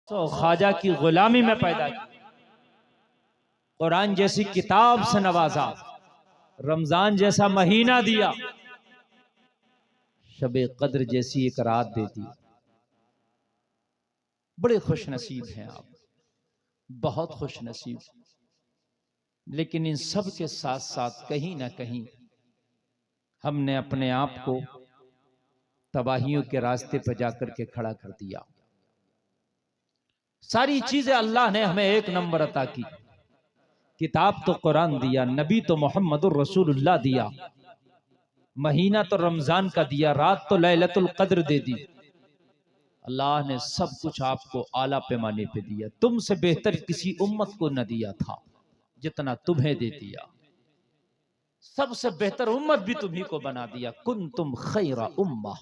तो ख्वाजा की गुलामी में पैदा किया, कुरान जैसी किताब से नवाजा, रमजान जैसा महीना दिया, शबे कद्र जैसी एक रात दे दी। बड़े खुश नसीब हैं आप, बहुत खुश नसीब। लेकिन इन सब के साथ साथ कहीं ना कहीं हमने अपने आप को तबाहियों के रास्ते पर जाकर के खड़ा कर दिया। सारी चीजें अल्लाह ने हमें एक नंबर अता की। किताब तो कुरान दिया, नबी तो मोहम्मदुर रसूलुल्लाह दिया, महीना तो रमजान का दिया, रात तो लैलतुल कद्र दे दी। अल्लाह ने सब कुछ आपको आला पैमाने पे दिया। तुमसे बेहतर किसी उम्मत को न दिया था जितना तुम्हें दे दिया। सबसे बेहतर उम्मत भी तुम्ही को बना दिया। कुन तुम खैरा उम्मा,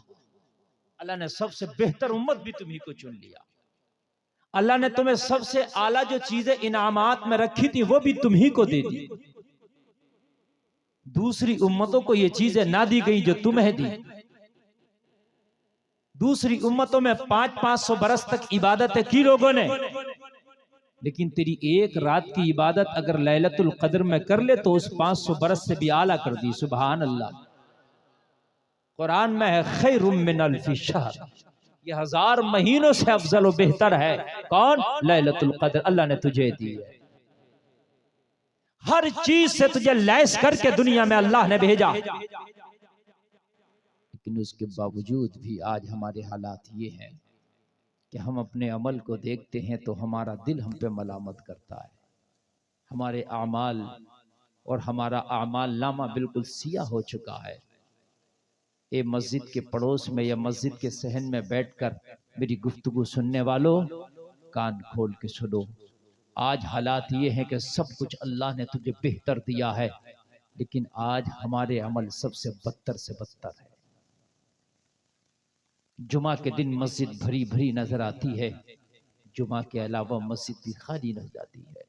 अल्लाह ने सबसे बेहतर उम्मत भी तुम्ही को चुन लिया। अल्लाह ने तुम्हें सबसे आला जो चीजें इनामात में रखी थी वो भी तुम्ही को दे दी। दूसरी उम्मतों को ये चीजें ना दी गई जो तुम्हें दी। दूसरी उम्मतों में 500-500 बरस तक इबादतें की लोगों ने, लेकिन तेरी एक रात की इबादत अगर लैलतुल कद्र में कर ले तो उस 500 बरस से भी आला कर दी। सुभान अल्लाह। कुरान में है खैरुम मिन अल्फि शहर, ये 1000 महीनों से अफजल और बेहतर है। कौन? लैलतुल कद्र। अल्लाह ने तुझे दी है, हर चीज से तुझे लैस करके दुनिया में अल्लाह ने भेजा। लेकिन उसके बावजूद भी आज हमारे हालात ये हैं कि हम अपने अमल को देखते हैं तो हमारा दिल हम पे मलामत करता है। हमारे आमाल और हमारा आमाल नामा बिल्कुल सिया हो चुका है। ए मस्जिद के पड़ोस में या मस्जिद के सहन में बैठकर मेरी गुफ्तगू सुनने वालों, कान खोल के सुनो। आज हालात ये हैं कि सब कुछ अल्लाह ने तुझे बेहतर दिया है, लेकिन आज हमारे अमल सबसे बदतर से बदतर है। जुमा के दिन मस्जिद भरी भरी नजर आती है, जुमा के अलावा मस्जिद भी खाली नजर आती है।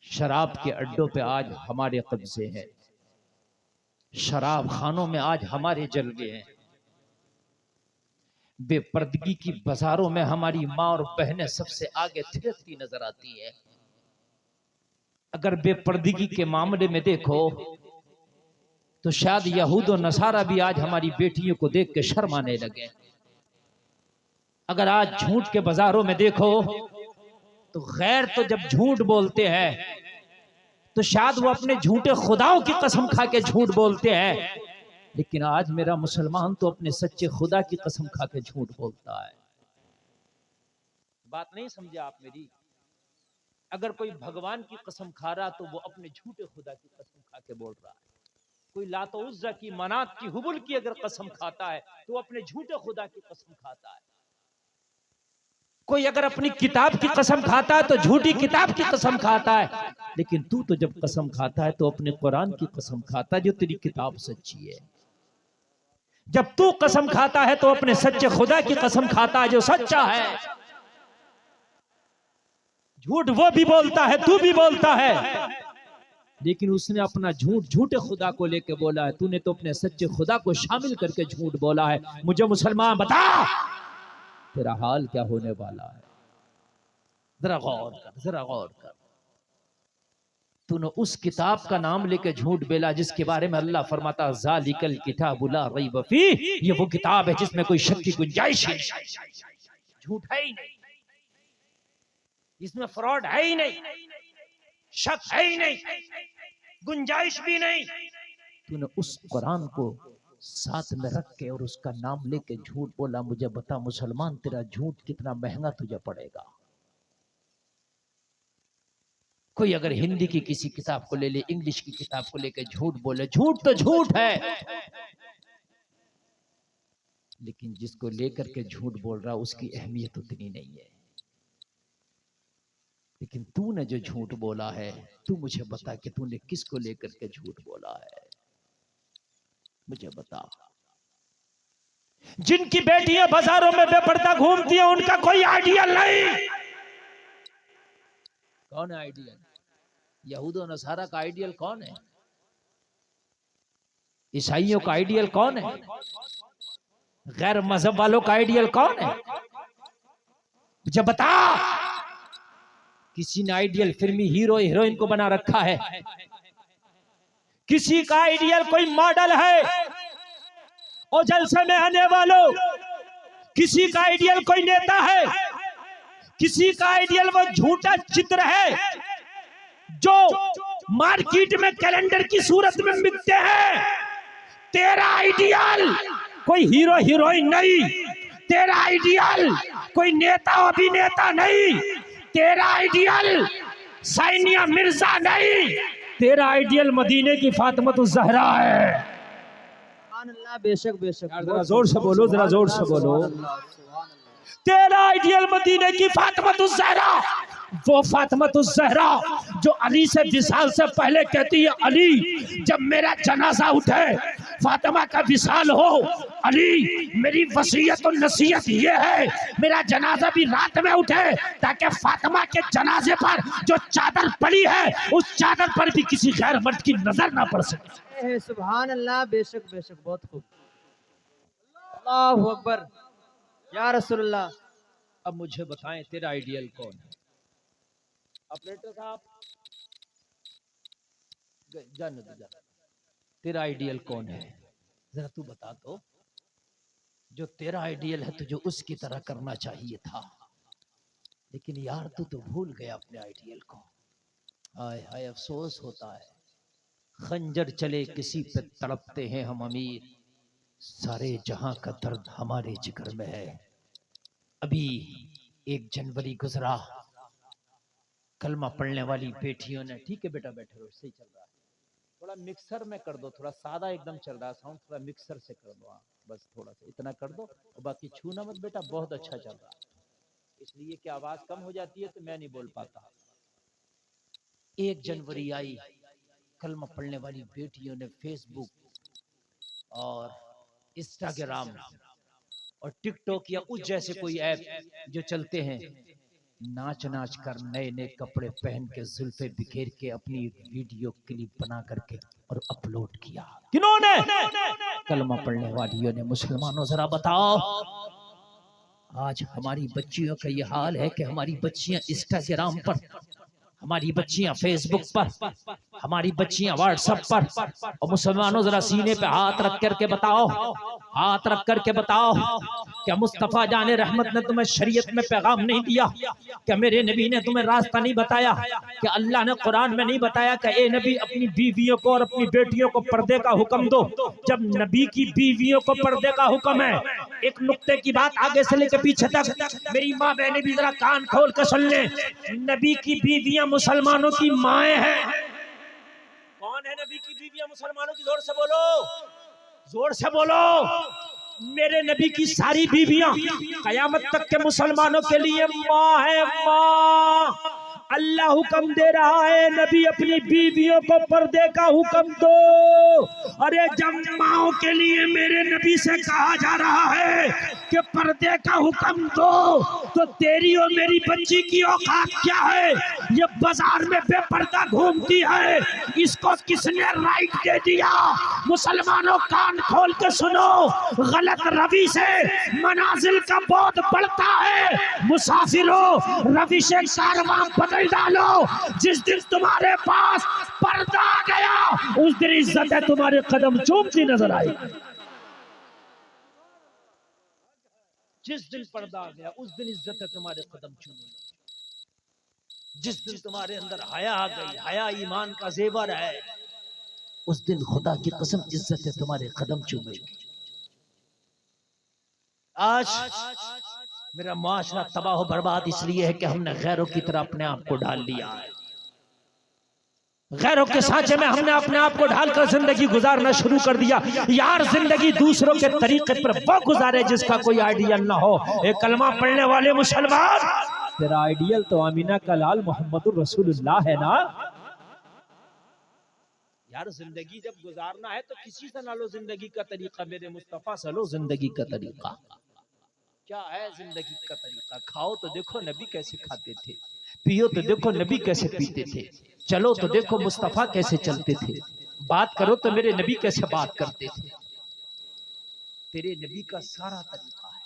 शराब के अड्डों पे आज हमारे कब्जे हैं, शराब खानों में आज हमारे जलवे हैं, बेपर्दगी की बाजारों में हमारी माँ और बहनें सबसे आगे थिरकती नजर आती है। अगर बेपर्दगी के मामले में देखो तो शायद यहूद और नसारा भी आज हमारी बेटियों को देख के शर्माने लगे। अगर आज झूठ के बाजारों में देखो तो गैर तो जब झूठ बोलते हैं तो शायद वो अपने झूठे खुदाओं की कसम खा के झूठ बोलते हैं, लेकिन आज मेरा मुसलमान तो अपने सच्चे खुदा की कसम खा के झूठ बोलता है। बात नहीं समझे आप मेरी? अगर कोई भगवान की कसम खा रहा तो वो अपने झूठे खुदा की कसम खा के बोल रहा है। कोई लात उज़्ज़ा की, मनात की, हुबुल की अगर कसम खाता है तो वो अपने झूठे खुदा की कसम खाता है। कोई अगर अपनी किताब की कसम खाता है तो झूठी किताब की कसम खाता है, लेकिन तू तो जब कसम खाता है तो अपने कुरान की कसम खाता है जो तेरी किताब सच्ची है। जब तू कसम खाता है तो अपने सच्चे खुदा की कसम खाता है जो सच्चा है। झूठ वो भी बोलता है, तू भी बोलता है, लेकिन उसने अपना झूठ झूठे खुदा को लेके बोला है, तूने तो अपने सच्चे खुदा को शामिल करके झूठ बोला है। मुझे मुसलमान बता तेरा हाल क्या होने वाला है। जरा गौर कर, जरा गौर कर। तूने उस किताब का नाम लेके झूठ बोला जिसके बारे में अल्लाह फरमाता ज़ालिकल किताबु ला रैब फीह, ये वो किताब है जिसमें कोई शक की गुंजाइश ही नहीं, झूठ है ही नहीं, इसमें फ्रॉड है ही नहीं, शक है ही नहीं, गुंजाइश भी नहीं। तूने उस कुरान को साथ में रख के और उसका नाम लेके झूठ बोला। मुझे बता मुसलमान तेरा झूठ कितना महंगा तुझे पड़ेगा। कोई अगर हिंदी की किसी किताब को ले ले, इंग्लिश की किताब को लेके झूठ बोले, झूठ तो झूठ है, लेकिन जिसको लेकर के झूठ बोल रहा उसकी अहमियत उतनी नहीं है। लेकिन तूने जो झूठ बोला है, तू मुझे बता कि तूने किसको लेकर के झूठ बोला है। मुझे बता। जिनकी बेटियां बाजारों में बेपर्दा घूमती हैं उनका कोई आइडियल नहीं। कौन है आइडियल? यहूद और नसारा का आइडियल कौन है? ईसाइयों का आइडियल कौन है? गैर मजहब वालों का आइडियल कौन है? मुझे बता, किसी ने आइडियल फिल्मी हीरो हीरोइन को बना रखा है, किसी का आइडियल कोई मॉडल है और जलसे में आने वालों, किसी का आइडियल कोई नेता है, किसी का आइडियल वो झूठा चित्र है जो मार्केट में कैलेंडर की सूरत में बिकते हैं। तेरा आइडियल कोई हीरो हीरोइन नहीं, तेरा आइडियल कोई नेता अभिनेता नहीं, तेरा आइडियल साइनिया मिर्जा नहीं, तेरा आइडियल मदीने की फातिमतुज़ ज़हरा है। अल्लाह, बेशक बेशक, जरा जोर से बोलो, जरा जोर से बोलो। तेरा आइडियल मदीने की फातिमतुज़ ज़हरा, वो फातिमतुज़ ज़हरा जो अली से विसाल से पहले कहती है, अली जब मेरा जनाजा उठे फातिमा का विसाल हो, अली मेरी वसीयत और नसीहत ये है मेरा जनाजा भी रात में उठे ताकि फातिमा के जनाजे पर जो चादर पड़ी है उस चादर पर भी किसी गैर मर्द की नजर ना पड़ सके। सुभान अल्लाह, बेशक बेशक, बहुत खूब, अल्लाहु अकबर या रसूलुल्लाह। अब मुझे बताएं तेरा आइडियल कौन है? ऑपरेटर साहब जाने दो, तेरा आइडियल कौन है जरा तू बता दो। जो तेरा आइडियल है तुझे उसकी तरह करना चाहिए था, लेकिन यार तू तो भूल गया अपने आइडियल को। हाय हाय अफसोस होता है, खंजर चले किसी पे तड़पते हैं हम अमीर, सारे जहां का दर्द हमारे जिगर में है। अभी 1 जनवरी गुजरा, कलमा पढ़ने वाली बेटियों ने, ठीक है बेटा बैठे रहो, सही चल रहा है, थोड़ा मिक्सर में कर दो, थोड़ा सादा एकदम चल रहा है साउंड, थोड़ा मिक्सर से कर दो, बस थोड़ा सा इतना कर दो, और बाकी छूना मत बेटा, बहुत अच्छा चल रहा है, इसलिए कि आवाज कम हो जाती है तो मैं नहीं बोल पाता। 1 जनवरी आई, कलमा पढ़ने वाली बेटियों ने फेसबुक और इंस्टाग्राम और टिकटॉक या उस जैसे कोई ऐप जो चलते हैं, नाच नाच कर नए नए कपड़े पहन के जुल्फे बिखेर के अपनी वीडियो क्लिप बना करके और अपलोड किया। किन्होंने? कलमा पढ़ने वालियों ने। मुसलमानों जरा बताओ, आज हमारी बच्चियों का ये हाल है कि हमारी बच्चियां इंस्टाग्राम पर, हमारी बच्चियां फेसबुक पर, हमारी बच्चियां व्हाट्सएप पर। और मुसलमानों जरा सीने पे हाथ रख करके बताओ, हाथ रख करके बताओ, क्या मुस्तफा जाने रहमत ने तुम्हें शरीयत में पैगाम नहीं दिया? क्या मेरे नबी ने तुम्हें रास्ता नहीं बताया? क्या अल्लाह ने कुरान में नहीं बताया कि ए नबी अपनी बीवियों को और अपनी बेटियों को पर्दे का हुक्म दो? जब नबी की बीवियों को पर्दे का हुक्म है, एक नुक्ते की बात आगे से लेकर पीछे तक मेरी माँ बहनें भी जरा कान खोल कर सुन ले, नबी की बीवियां मुसलमानों की माएँ हैं। कौन है नबी की बीवियां मुसलमानों की? जोर से बोलो, जोर से बोलो। मेरे नबी की सारी बीवियां कयामत तक के मुसलमानों के लिए माँ है, माँ। अल्लाह हुक्म दे रहा है, नबी अपनी बीवियों को पर्दे का हुक्म दो। अरे जब माओ के लिए मेरे नबी से कहा जा रहा है कि पर्दे का हुक्म दो, तो तेरी और मेरी बच्ची की औकात क्या है? ये बाजार में बेपर्दा घूमती है, इसको किसने राइट दे दिया? मुसलमानों कान खोल के सुनो, गलत रवि से मनाजिल का बहुत बढ़ता है। मुसाफिरों रवि से कारवां बदल डालो। जिस दिन तुम्हारे पास पर्दा आ गया उस दिन इज्जत है तुम्हारे कदम चूमती नजर आई। जिस दिन पर्दा आ गया उस दिन इज्जत है तुम्हारे कदम चूमेगी। जिस दिन तुम्हारे अंदर हया आ गई, हया ईमान का जेवर है, उस दिन खुदा की कसम इज्जत है तुम्हारे कदम चूमेगी। आज मेरा माशरा तबाह बर्बाद इसलिए है कि हमने गैरों की तरह अपने आप को ढाल लिया है। गैरों के सांचे में हमने अपने आप को ढालकर जिंदगी गुजारना शुरू कर दिया। यार जिंदगी दूसरों के तरीके पर वो गुजारे जिसका कोई आइडियल ना हो। एक कलमा पढ़ने वाले मुसलमान, तेरा आइडियल तो अमीना का लाल मोहम्मदुर रसूलुल्लाह है ना? यार जिंदगी जब गुजारना है तो किसी से ना लो जिंदगी का तरीका, मेरे मुस्तफा से लो जिंदगी का तरीका। क्या है जिंदगी का तरीका? खाओ तो देखो नबी कैसे खाते थे, पियो तो देखो नबी कैसे पीते थे, चलो तो देखो मुस्तफा कैसे चलते थे, बात करो तो मेरे नबी कैसे बात करते थे। तेरे नबी का सारा तरीका है।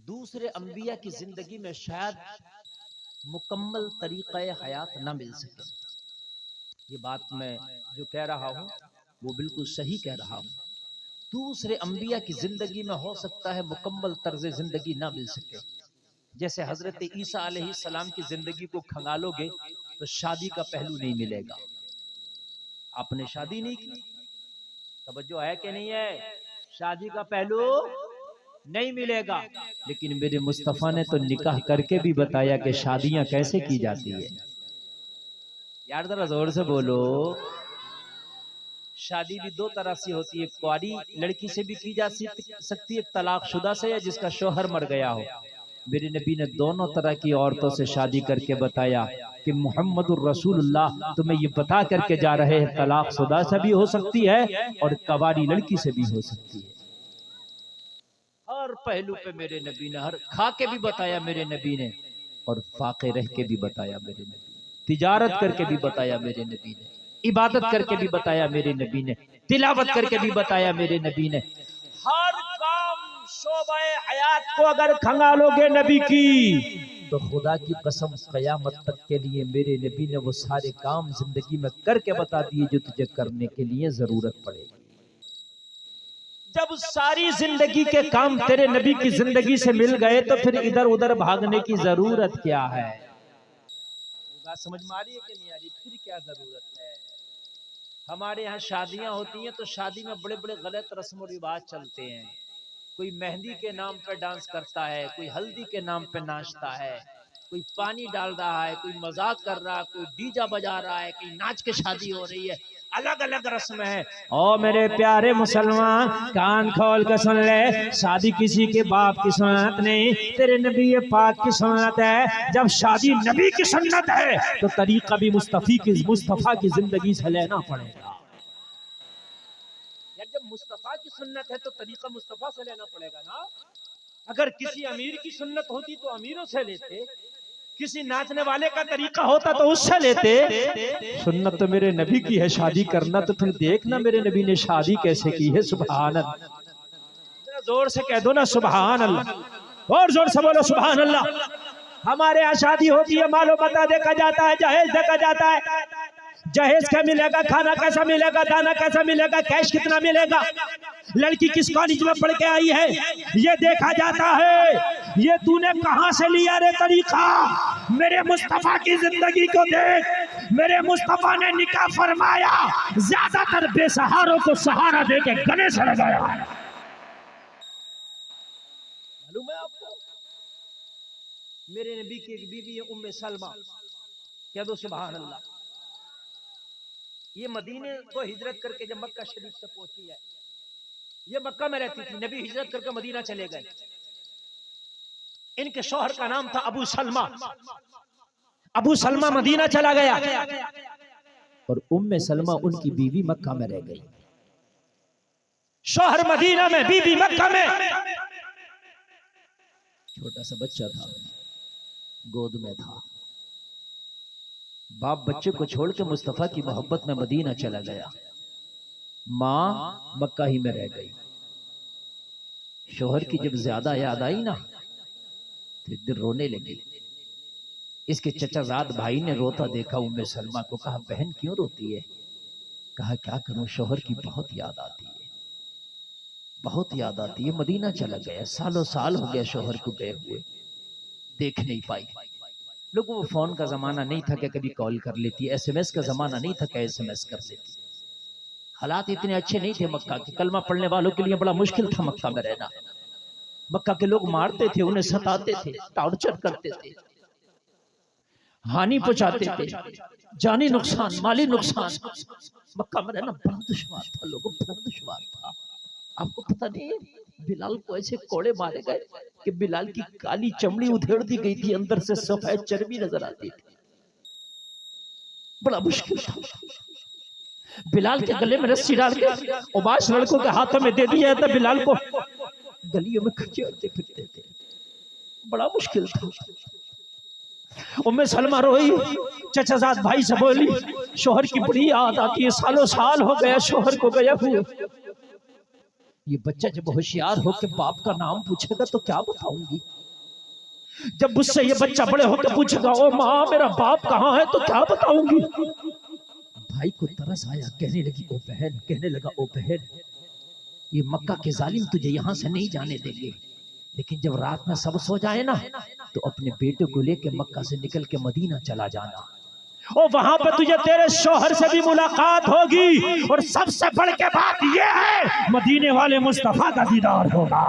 दूसरे अंबिया की जिंदगी में शायद मुकम्मल तरीक़ा हयात ना मिल सके। ये बात मैं जो कह रहा हूँ वो बिल्कुल सही कह रहा हूँ। दूसरे अंबिया की जिंदगी में हो सकता है मुकम्मल तर्ज जिंदगी ना मिल सके। जैसे हजरत ईसा अलैहिस्सलाम की जिंदगी को खंगालोगे तो शादी का पहलू नहीं मिलेगा। आपने शादी नहीं की, तवज्जो है कि नहीं है? शादी का पहलू नहीं मिलेगा। लेकिन मेरे मुस्तफा ने तो निकाह करके भी बताया कि शादियां कैसे की जाती है। यार जरा जोर से बोलो। शादी भी दो तरह से होती है, कुंवारी लड़की से भी की जा सकती है, तलाकशुदा से, या जिसका शोहर मर गया हो। मेरे नबी ने दोनों तरह की औरतों से शादी करके बताया कि मुहम्मदुर रसूलुल्लाह तुम्हें ये बता करके जा रहे हैं तलाकशुदा से भी हो सकती है और कुंवारी लड़की से भी हो सकती है। हर पहलू पे मेरे नबी ने, हर खा के भी बताया मेरे नबी ने, और फाके रह के भी बताया मेरे नबी ने, तिजारत करके भी बताया मेरे नबी ने, इबादत करके भी बताया मेरे नबी ने, तिलावत करके भी बताया मेरे नबी ने। हर काम शोबाए हयात को अगर खंगालोगे नबी की तो खुदा की कसम कयामत तक के लिए मेरे नबी ने वो सारे काम जिंदगी में करके बता दिए जो तुझे करने के लिए जरूरत पड़ेगी। जब सारी जिंदगी के काम तेरे नबी की जिंदगी से मिल गए तो फिर इधर उधर भागने की जरूरत क्या है? बात समझ में आ रही है कि नहीं आ रही? फिर क्या जरूरत है? हमारे यहाँ शादियां होती हैं तो शादी में बड़े बड़े गलत रस्म और रिवाज चलते हैं। कोई मेहंदी के नाम पे डांस करता है, कोई हल्दी के नाम पे नाचता है, कोई पानी डाल रहा है, कोई मजाक कर रहा है, कोई डीजा बजा रहा है, कोई नाच के शादी हो रही है। अलग अलग रस्म है। ओ मेरे प्यारे मुसलमान, कान खोल के सुन ले, शादी किसी के बाप की सुन्नत नहीं, तेरे नबी पाक की सुन्नत है। जब शादी नबी की सुन्नत है तो तरीका भी मुस्तफा की जिंदगी से लेना पड़ेगा। यार जब मुस्तफा की सुन्नत है तो तरीका मुस्तफा से लेना पड़ेगा ना। अगर किसी अमीर की सुन्नत होती तो अमीरों से लेते, किसी नाचने वाले का तरीका होता तो उससे लेते। सुन्नत तो मेरे नबी की है शादी करना, तो फिर देखना मेरे नबी ने शादी कैसे की है। सुभान अल्लाह, जोर से कह दो ना सुभान अल्लाह, और जोर से बोलो सुभान अल्लाह। हमारे यहाँ शादी होती है, मालो बता देखा जाता है, जहेज देखा जाता है। जहेज क्या मिलेगा, खाना कैसा मिलेगा, दाना कैसा मिलेगा, कैश कितना मिलेगा, लड़की किस कॉलेज में पढ़ के आई है, ये देखा जाता है। ये तूने कहां से लिया रे तरीका? मेरे मुस्तफा की जिंदगी को देख। मेरे मुस्तफा ने निकाह फरमाया, ज्यादातर बेसहारों को सहारा देके गले से लगाया है। मालूम है आपको? मेरे नबी की एक बीवी है उम्मे सलमा, कह दो सुभान अल्लाह। ये मदीने को हिजरत करके जब मक्का शरीफ से पहुंची है, ये मक्का में रहती थी, नबी हिजरत करके मदीना चले गए। इनके शौहर का नाम था अबू सलमा। अबू सलमा मदीना चला गया और उम्मे सलमा उनकी बीवी मक्का में रह गई। शौहर मदीना में, बीवी मक्का में। छोटा सा बच्चा था, गोद में था। बाप बच्चे को छोड़ के मुस्तफा की मोहब्बत में मदीना चला गया, माँ मक्का ही में रह गई। शोहर की जब ज्यादा याद आई ना तो एक दिन रोने लगी। इसके चचाजाद भाई ने रोता देखा उम्मे सलमा को, कहा बहन क्यों रोती है? कहा क्या करूं, शोहर की बहुत याद आती है, बहुत याद आती है। मदीना चला गया, सालों साल हो गया शोहर को गए हुए, देख नहीं पाई। लोगों को फोन का जमाना नहीं था कि कभी कॉल कर लेती, एसएमएस का जमाना नहीं था कि एसएमएस कर लेती। हालात इतने अच्छे नहीं थे मक्का के, कलमा पढ़ने वालों के लिए बड़ा मुश्किल था मक्का में रहना। मक्का के लोग मारते थे, उन्हें सताते थे, टॉर्चर करते थे, हानि पहुंचाते थे, जानी नुकसान, माली नुकसान। मक्का में रहना बड़ा दुश्वार था, लोगों बड़ा दुश्वार था। आपको पता नहीं है, बिलाल को ऐसे कोड़े मारे गए कि बिलाल की काली चमड़ी उधेड़ दी गई थी, अंदर से सफेद चर्बी नजर आती थी। बड़ा मुश्किल था। बिलाल के गले में रस्सी डाल के उबाश लड़कों के हाथों में दे दिया था, बिलाल को गलियों में खचेड़ते फिरते थे। बड़ा मुश्किल था। उम्मे सलमा रोई, चचाजाद भाई से बोली शोहर की बड़ी याद आती है, सालों साल हो गया शोहर को गया हुए। ये बच्चा जब होशियार हो के बाप का नाम पूछेगा तो क्या बताऊंगी? जब मुझसे ये बच्चा बड़े होकर पूछेगा ओ माँ मेरा बाप कहाँ है तो क्या बताऊंगी। भाई को तरस आया, कहने लगी ओ बहन, कहने लगा ओ बहन, ये मक्का के जालिम तुझे यहाँ से नहीं जाने देंगे, लेकिन जब रात में सब सो जाए ना तो अपने बेटे को लेकर मक्का से निकल के मदीना चला जाना, और वहां पर तुझे तेरे शौहर से भी मुलाकात होगी, और सबसे बढ़ के बात यह है मदीने वाले मुस्तफा का दीदार होगा।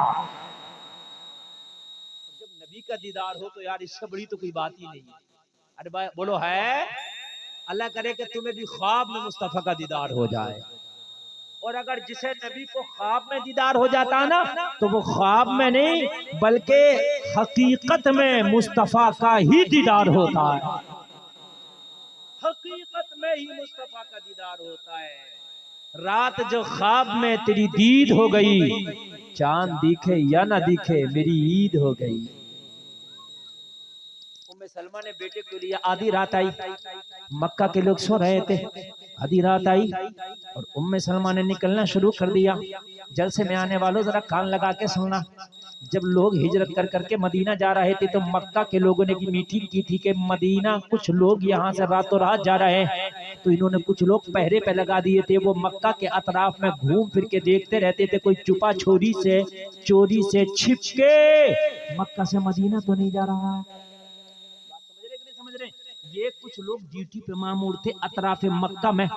जब नबी का दीदार हो तो यार इससे बड़ी तो कोई बात ही नहीं है। अरे भाई बोलो है, अल्लाह करे कि तुम्हें भी ख्वाब में मुस्तफा का दीदार हो जाए। और अगर जिसे नबी को ख्वाब में दीदार हो जाता ना तो वो ख्वाब में नहीं बल्कि हकीकत में मुस्तफा का ही दीदार होता है, हकीकत में ही मुस्तफा का दीदार होता है। रात जो ख्वाब में तेरी दीद हो गई, चांद दिखे या ना दिखे मेरी ईद हो गई। उम्मे सलमा ने बेटे के लिए आधी रात आई, मक्का के लोग सो रहे थे, आधी रात आई और उम्मे सलमा ने निकलना शुरू कर दिया। जलसे में आने वालों जरा कान लगा के सुनना, जब लोग हिजरत कर करके मदीना जा रहे थे तो मक्का के लोगों ने भी मीटिंग की थी कि मदीना कुछ लोग यहाँ से रातों रात जा रहे हैं, तो इन्होंने कुछ लोग पहरे पे लगा दिए थे। वो मक्का के अतराफ में घूम फिर के देखते रहते थे कोई छुपा छोरी से चोरी से छिप के मक्का से मदीना तो नहीं जा रहा है। समझ रहे ये कुछ लोग ड्यूटी पे मामूर थे, अतराफ मक्का में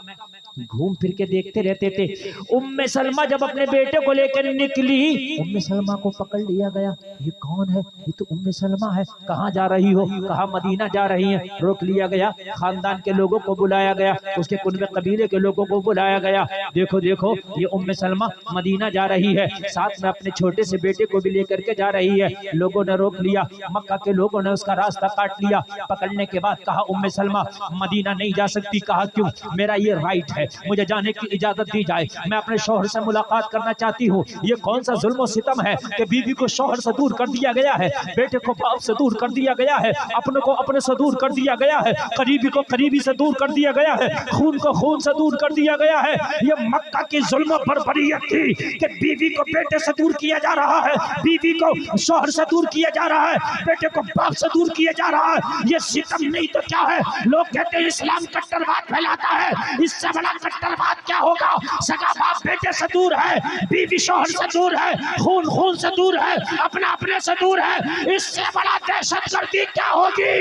घूम फिर के देखते रहते थे। उम्मे सलमा जब अपने बेटे को लेकर निकली, उम्मे सलमा को पकड़ लिया गया, ये कौन है, ये तो उम्मे सलमा है, कहाँ जा रही हो, कहाँ मदीना जा रही है। रोक लिया गया, खानदान के लोगों को बुलाया गया, उसके कुनबे कबीले के लोगों को बुलाया गया। देखो देखो ये उम्मे सलमा मदीना जा रही है, साथ में अपने छोटे से बेटे को भी लेकर के जा रही है। लोगों ने रोक लिया, मक्का के लोगों ने उसका रास्ता काट लिया। पकड़ने के बाद कहा उम्मे सलमा मदीना नहीं जा सकती। कहा क्यों, मेरा ये राइट है, मुझे जाने की इजाजत दी जाए, मैं अपने शौहर से मुलाकात करना चाहती हूँ। ये कौन सा जुल्म और सितम है कि बीवी को शौहर से दूर कर दिया गया है, बेटे को बाप से दूर कर दिया गया है, अपने को अपने से दूर कर दिया गया है, करीबी को करीबी से दूर कर दिया गया है, खून को खून से दूर कर दिया गया है। ये मक्का की जुल्म और बर्बरियत थी कि बीवी को बेटे से दूर किया जा रहा है, बीवी को शौहर से दूर किया जा रहा है, बेटे को बाप से दूर किया जा रहा है। ये सितम नहीं तो क्या है। लोग कहते हैं इस्लाम कट्टरवाद फैलाता है, इससे बड़ा कट्टरवाद क्या होगा। सगा बाप बेटे से दूर है, बीवी शौहर से दूर है, खून खून से दूर है, अपना अपने से दूर है, इससे बड़ा दहशतगर्दी क्या होगी।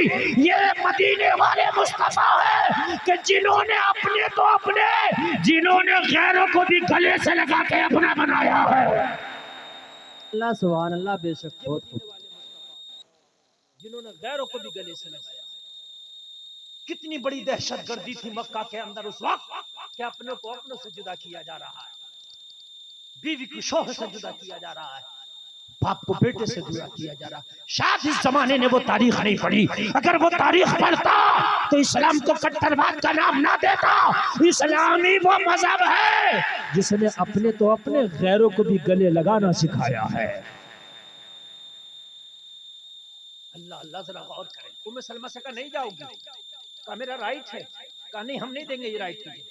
ये मदीने वाले मुस्तफा है कि जिन्होंने अपने तो अपने, जिन्होंने गैरों को भी गले से लगा के अपना बनाया है। अल्लाह सुभान अल्लाह, बेशक बहुत खूब। जिन्होंने गैरों को भी गले से लगाया। कितनी बड़ी दहशतगर्दी थी मक्का के अंदर उस वक्त कि अपने को अपनों से जुदा किया जा रहा है, बीवी को शौहर से जुदा किया जा रहा है, बाप को बेटे से जुदा किया जा रहा है। शायद इस जमाने ने वो तारीख नहीं पढ़ी, अगर वो तारीख पढ़ता तो इस्लाम को कट्टरवाद का नाम ना देता। इस्लामी वो मजहब है जिसने अपने तो अपने गैरों को भी गले लगाना सिखाया है। अल्लाह अल्लाह जरा गौर करें। उम्मे सलमा से कहा नहीं जाओगी, कहा मेरा राइट है, कहा नहीं हम नहीं देंगे ये राइट तुझे।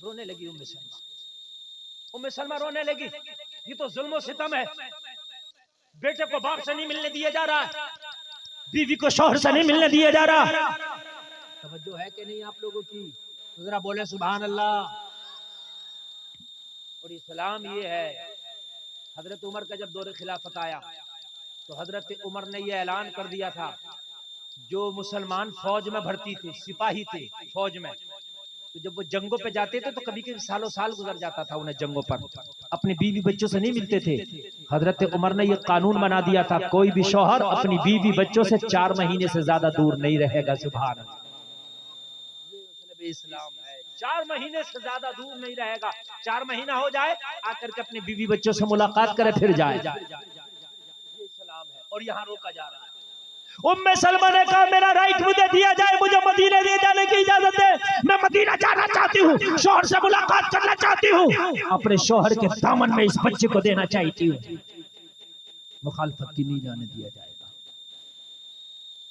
रोने लगी उम्मे सलमा, उम्मे सलमा रोने लगी। ये तो जुल्म और सितम है, बेटे को बाप से नहीं मिलने दिया जा रहा, बीवी को शौहर से नहीं मिलने दिया जा रहा। तवज्जो है कि नहीं आप लोगों की, तो जरा बोले सुभान अल्लाह। और इस्लाम ये है, हजरत उमर का जब दौरे खिलाफत आया तो हजरत उमर ने यह ऐलान कर दिया था, जो मुसलमान फौज में भर्ती थे, सिपाही थे फौज में, तो जब वो जंगों पे जाते थे तो कभी कभी सालों साल गुजर जाता था उन्हें जंगों पर, अपनी बीवी बच्चों से नहीं मिलते थे। हजरत उमर ने यह कानून बना दिया था, कोई भी शौहर अपनी बीवी बच्चों से 4 महीने से ज्यादा दूर नहीं रहेगा। सुभान अल्लाह, ये इस्लाम है, 4 महीने से ज्यादा दूर नहीं रहेगा। 4 महीना हो जाए आकर के अपनी बीवी बच्चों से मुलाकात करे फिर जाए, ये इस्लाम है। और यहाँ रोका जा रहा है। उम्मे सलमा ने कहा मेरा राइट मुझे दिया जाए, मुझे मदीना ले जाने की इजाजत है, मैं मदीना जाना चाहती हूँ, शौहर से मुलाकात करना चाहती हूँ, अपने शौहर के दामन में इस बच्चे को देना चाहती हूँ। मुखालफत की नहीं जाने दिया जाएगा।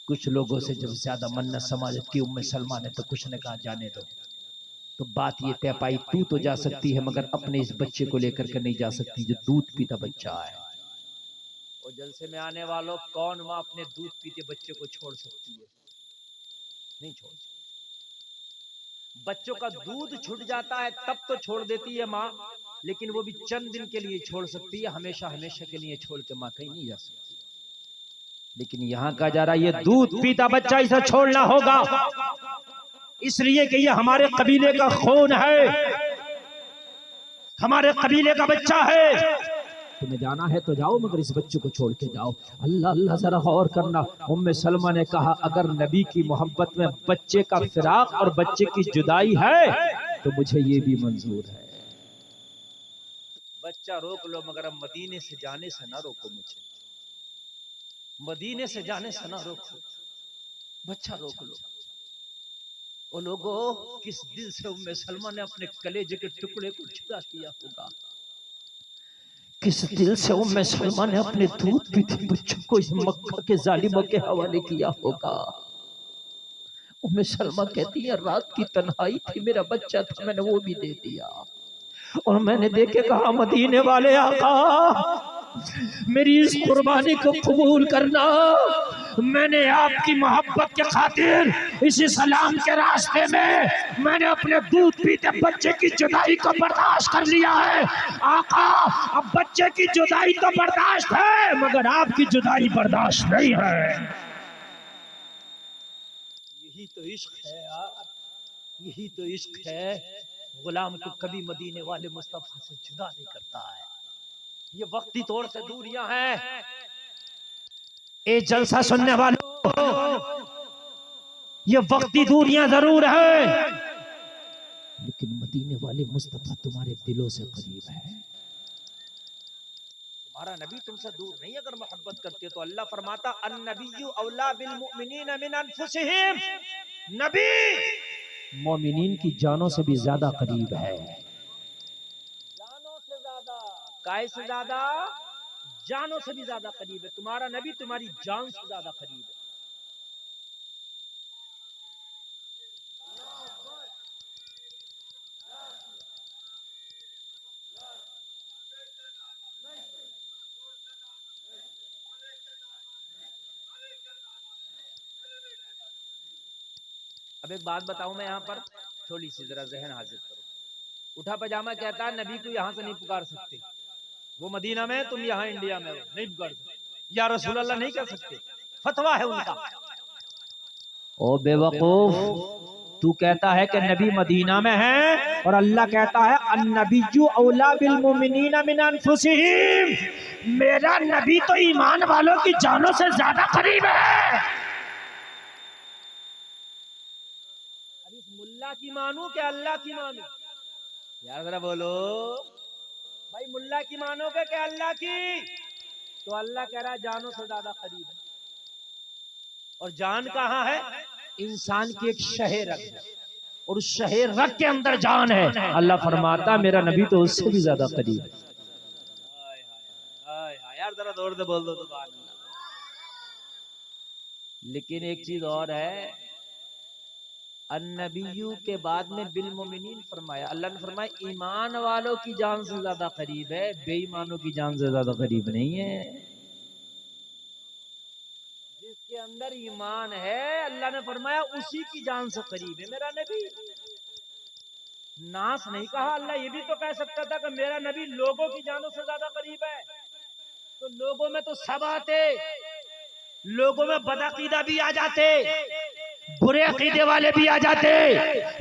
कुछ लोगों से जब ज्यादा मन्नत समाजत की उम्मे सलमा ने तो कुछ ने कहा जाने दो। तो बात ये तय पाई, तू तो जा सकती है मगर अपने इस बच्चे को लेकर के नहीं जा सकती जो दूध पीता बच्चा है। और जलसे में आने वालों, कौन माँ अपने दूध पीते बच्चे को छोड़ सकती है? नहीं छोड़ सकती। बच्चों का दूध छूट जाता है तब तो छोड़ देती है माँ, लेकिन वो भी चंद दिन के लिए छोड़ सकती है, हमेशा हमेशा के लिए छोड़ के माँ कहीं नहीं जा सकती। लेकिन यहाँ का जा रहा, ये दूध पीता बच्चा इसे छोड़ना होगा, इसलिए कि ये हमारे कबीले का खून है, हमारे कबीले का बच्चा है। तुम्हें जाना है तो जाओ, मगर इस बच्चे को छोड़ के जाओ। अल्लाह अल्लाह, जरा गौर करना। उम्मे सलमा ने कहा, अगर नबी की मोहब्बत में बच्चे का फिराक और बच्चे की जुदाई है तो मुझे ये भी मंजूर है। बच्चा रोक लो, मगर अब मदीने से जाने से ना रोको मुझे, मदीने से जाने से ना रोको, बच्चा रोक लो। ओ लोगों, किस दिल से उम्मे सलमा ने अपने कलेजे के टुकड़े को जुदा किया होगा, किस दिल से उम्मे सलमा ने अपने दूध पीते बच्चों को इस मक्का के जालिमों के हवाले किया होगा। उम्मे सलमा कहती है, रात की तन्हाई थी, मेरा बच्चा था, मैंने वो भी दे दिया। और मैंने देखे कहा, मदीने वाले आका, मेरी इस कुर्बानी को कबूल करना। मैंने आपकी मोहब्बत के खातिर इसी सलाम के रास्ते में मैंने अपने दूध पीते बच्चे की जुदाई को बर्दाश्त कर लिया है। आका, अब बच्चे की जुदाई तो बर्दाश्त है, मगर आपकी जुदाई बर्दाश्त नहीं है। यही तो इश्क है यार, यही तो इश्क है। गुलाम को कभी मदीने वाले मुस्तफा से जुदा नहीं करता है। ये वक्ती तौर से दूरियां हैं। ए जलसा सुनने वालों, ये वक्ती दूरियां जरूर है, लेकिन मदीने वाले मुस्तफा तुम्हारे दिलों से करीब है। तुम्हारा नबी तुमसे दूर नहीं। अगर मोहब्बत करते तो अल्लाह फरमाता, अन्नबिय्यु औला बिल मुमिनीन मिन अनफुसिहिम, नबी मोमिनीन की जानों से भी ज्यादा करीब है। जानों से ज्यादा, काय से ज्यादा? जानों से भी ज्यादा करीब है। तुम्हारा नबी तुम्हारी जान से ज्यादा करीब है। अब एक बात बताऊं मैं यहाँ पर, थोड़ी सी जरा जहन हाजिर करो। उठा पजामा कहता है, नबी को यहाँ से नहीं पुकार सकते, वो मदीना में, तुम यहाँ इंडिया में हो, नहीं पुकार सकते। या रसूल अल्लाह नहीं कह सकते, फतवा है उनका। ओ बेवकूफ, तू कहता है कि नबी मदीना में है और अल्लाह कहता है अन्नबिय्यु औला बिल मुमिनीना मिन अनफुसिहिम। मेरा नबी तो ईमान वालों की जानों से ज्यादा करीब है। अब इस मुल्ला की मानू कि अल्लाह की मानू? यार जरा बोलो भाई, मुल्ला की मानोगे कि अल्लाह की? तो अल्लाह कह रहा है जानों से ज्यादा करीब है। और जान कहाँ है? इंसान की एक शहे रग है, और उस शहे रग के अंदर जान है। अल्लाह फरमाता, मेरा नबी तो उससे भी ज्यादा करीब है। यार जरा जोर से बोल दो सुभान अल्लाह। लेकिन एक चीज और है, अन्नबिय्यु के बाद में बिल मोमिनीन फरमाया। अल्लाह ने फरमाया ईमान वालों की जान से ज्यादा करीब है, बेईमानों की जान से ज्यादा करीब नहीं है। जिसके अंदर ईमान है, अल्लाह ने फरमाया उसी की जान से करीब है मेरा नबी। नास नहीं कहा। अल्लाह ये भी तो कह सकता था कि मेरा नबी लोगों की जानों से ज्यादा करीब है, तो लोगों में तो सब आते, लोगों में बदअकीदा भी आ जाते, बुरे अकीदे वाले भी आ जाते,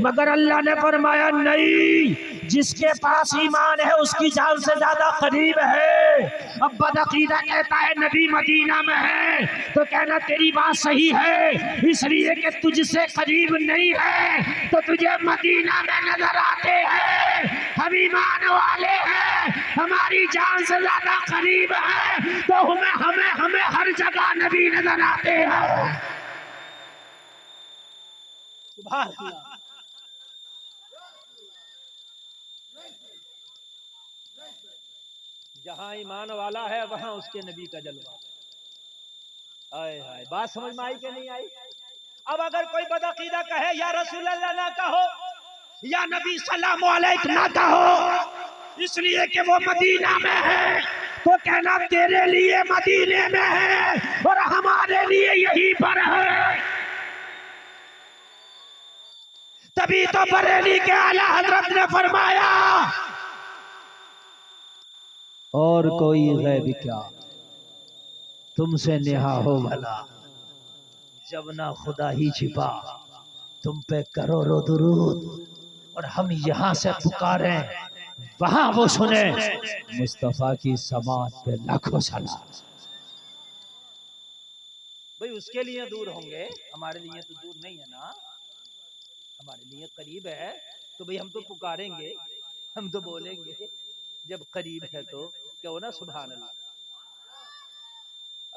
मगर अल्लाह ने फरमाया नहीं, जिसके पास ईमान है उसकी जान से ज्यादा करीब है। अब बदअकीदा कहता है नबी मदीना में है, तो कहना तेरी बात सही है, इसलिए कि तुझसे करीब नहीं है तो तुझे मदीना में नजर आते हैं। हम ईमान वाले हैं, हमारी जान से ज्यादा करीब है, तो हमें हमें हमें हर जगह नबी नजर आते हैं। जहां ईमान वाला है वहां उसके नबी का जलवा। हाय हाय, बात समझ में आई कि नहीं आई? अब अगर कोई बदअकीदा कहे या रसूल अल्लाह ना कहो, या नबी सल्लल्लाहु अलैहि ना कहो, इसलिए कि वो मदीना में है, तो कहना तेरे लिए मदीने में है और हमारे लिए यहीं पर है। तभी तो बरेली के आला हजरत ने फरमाया और कोई गैब क्या तुमसे नेहा हो भला, जब ना खुदा ही छिपा तुम पे करोड़ों दुरूद और हम यहाँ से पुकारे वहां वो सुने मुस्तफा की समात पे लाखों सलाम। भाई उसके लिए दूर होंगे, हमारे लिए तो दूर नहीं है ना, हमारे लिए करीब है। तो भाई हम तो पुकारेंगे, हम तो बोलेंगे जब करीब है तो क्या हो ना। सुभान अल्लाह।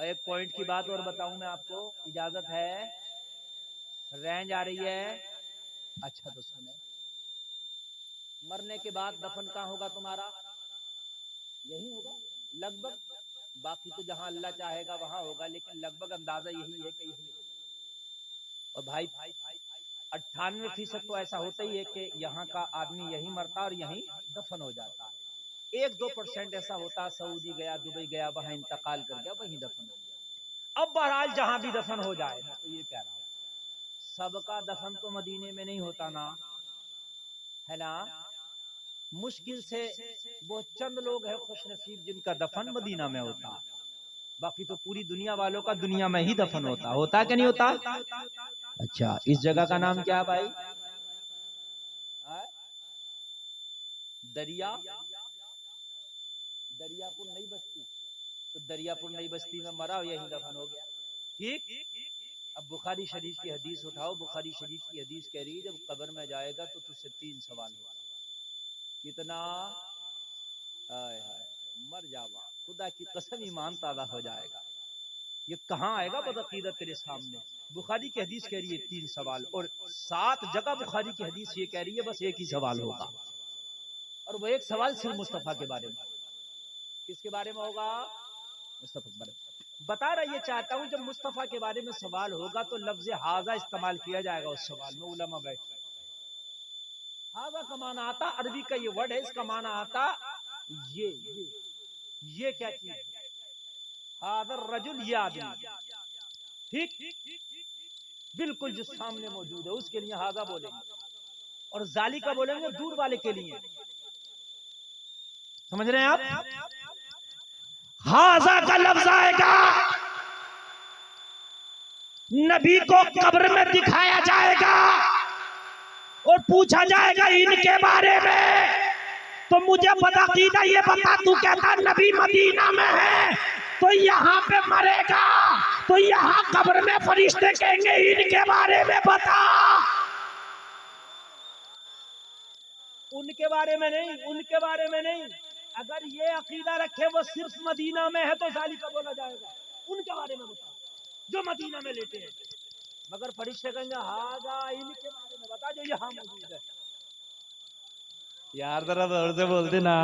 एक पॉइंट की बात और बताऊं मैं आपको, इजाजत है? रेंज आ रही है? अच्छा तो सुने, मरने के बाद दफन कहाँ होगा तुम्हारा? यही होगा लगभग, बाकी तो जहां अल्लाह चाहेगा वहां होगा, लेकिन लगभग अंदाजा यही है कि यही होगा। और भाई 98% तो ऐसा होता ही है कि यहाँ का आदमी यही मरता और यही दफन हो जाता है। 1-2% ऐसा होता सऊदी गया, दुबई गया, वहां इंतकाल कर गया, वहीं दफन हो गया। अब बहरहाल जहां भी दफन हो जाए, मैं तो ये कह रहा हूँ सबका दफन तो मदीने में नहीं होता ना, है ना। मुश्किल से वो चंद लोग हैं खुशनसीब जिनका दफन मदीना में होता, बाकी तो पूरी दुनिया वालों का दुनिया में ही दफन होता कि नहीं होता? अच्छा, इस जगह का नाम क्या है भाई? दरियापुर नई बस्ती। तो दरियापुर नई बस्ती में मरा और यही दफन हो गया। ठीक। अब बुखारी शरीफ की हदीस उठाओ, बुखारी शरीफ की हदीस कह रही है जब कब्र में जाएगा तो तुझसे 3 सवाल होगा। कितना? हाय हाय, मर जावा, खुदा की कसम ईमान ताज़ा हो जाएगा। ये कहाँ आएगा बदअकीदत तेरे सामने? बुखारी की हदीस कह रही है 3 सवाल, और 7 जगह बुखारी की हदीस ये कह रही है बस एक ही सवाल होगा, और वो एक सवाल सिर्फ मुस्तफा के बारे में। किसके बारे में होगा? मुस्तफा के बारे में। बता रहा ये चाहता हूं जब मुस्तफा के बारे में सवाल होगा तो लफ्ज हाजा इस्तेमाल किया जाएगा उस सवाल में। उलमा बैठे, हाजा का माना आता, अरबी का ये वर्ड है, इसका माना आता ये क्या चीज है? हादर रजुल, ये आदमी, ठीक बिल्कुल जो सामने मौजूद है उसके लिए हाजा बोलेंगे, और जाली का बोलेंगे दूर वाले के लिए। समझ रहे हैं आप? हाजा का लफ्ज आएगा, नबी को कब्र में दिखाया जाएगा और पूछा जाएगा इनके बारे में, तो मुझे बदअकीदा ये बता, तू कहता नबी मदीना में है तो यहाँ पे मरेगा, तो यहाँ कब्र में फरिश्ते कहेंगे इनके बारे में बता। उनके बारे में नहीं, उनके बारे में नहीं। अगर ये अकीदा रखे वो सिर्फ मदीना में है तो जाली का बोला जाएगा, उनके बारे में बता जो मदीना में लेते हैं। मगर फरिश्ते कहेंगे हाजा इनके बारे में बता जो यहाँ मौजूद है। यार जरा जोर से बोलते ना,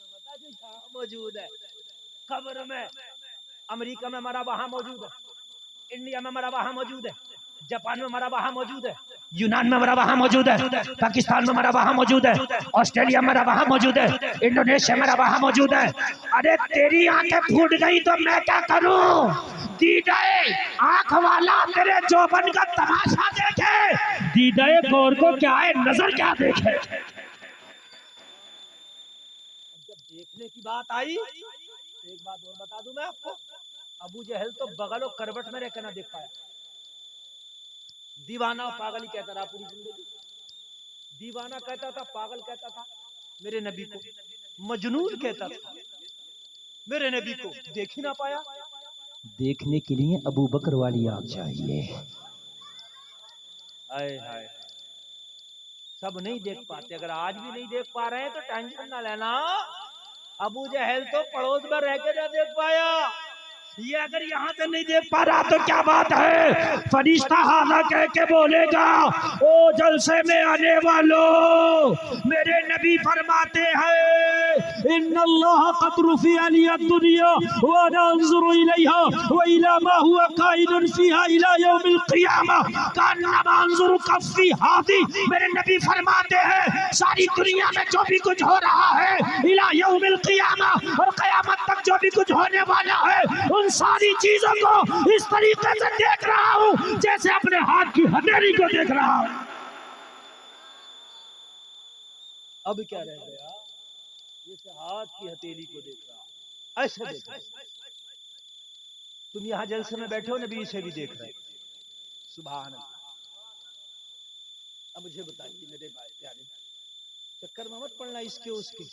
बता जो यहाँ मौजूद है। कब्र में अमेरिका में मरा वहां मौजूद है, इंडिया में मरा वहां मौजूद है, जापान में मरा वहां मौजूद है, यूनान में मरा वहां मौजूद है, पाकिस्तान में मरा वहां मौजूद है, ऑस्ट्रेलिया में मरा वहां मौजूद है, इंडोनेशिया में मरा वहां मौजूद है। अरे तेरी आंखें फूट गई तो मैं क्या करूं? दीदाए आंख वाला तेरे जोबन का तमाशा देखे, दीदाए गौर को क्या है, नजर क्या देखे। जब देखने की बात आई, एक बात और बता दूं मैं आपको, अबू जहल तो बगल और करवट में रहकर ना देख पाया। दीवाना और पागल ही कहता रहा पूरी जिंदगी। दीवाना कहता था, पागल कहता था मेरे नबी को, मजनून कहता था मेरे नबी को, देख ही ना पाया। देखने के लिए अबू बकर वाली आंख चाहिए। हाय हाय, सब नहीं देख पाते। अगर आज भी नहीं देख पा रहे हैं तो टेंशन ना लेना, अबू जहल तो पड़ोस में रह के ना देख पाया, ये अगर यहाँ से नहीं देख पा रहा तो क्या बात है। फरिश्ता हाला कह के बोलेगा, ओ जलसे में आने वालों, मेरे नबी फरमाते हैं इन्नल्लाह क़द रुफ़िअ लिया दुनिया व अना अंज़ुरु इलैहा व इला मा हुवा काइनुन फ़ीहा इला यौमिल क़ियामा कान्नमा अंज़ुरु कफ़्फ़ी हादी। मेरे नबी फरमाते हैं सारी दुनिया में जो भी कुछ हो रहा है इला यौमिल क़ियामा, और क़यामत तक जो भी कुछ होने वाला है, उन सारी चीजों को इस तरीके से देख रहा हूं जैसे अपने हाथ की हथेली को देख रहा हूं। अब क्या रह गया, जैसे हाथ की हथेली को देख रहा, ऐसे देख रहा। तुम यहाँ जलसे में बैठे हो, नबी इसे भी देख रहे। सुभान अल्लाह। अब मुझे बताइए मेरे भाई प्यारे, चक्कर में मत पड़ना इसके उसके।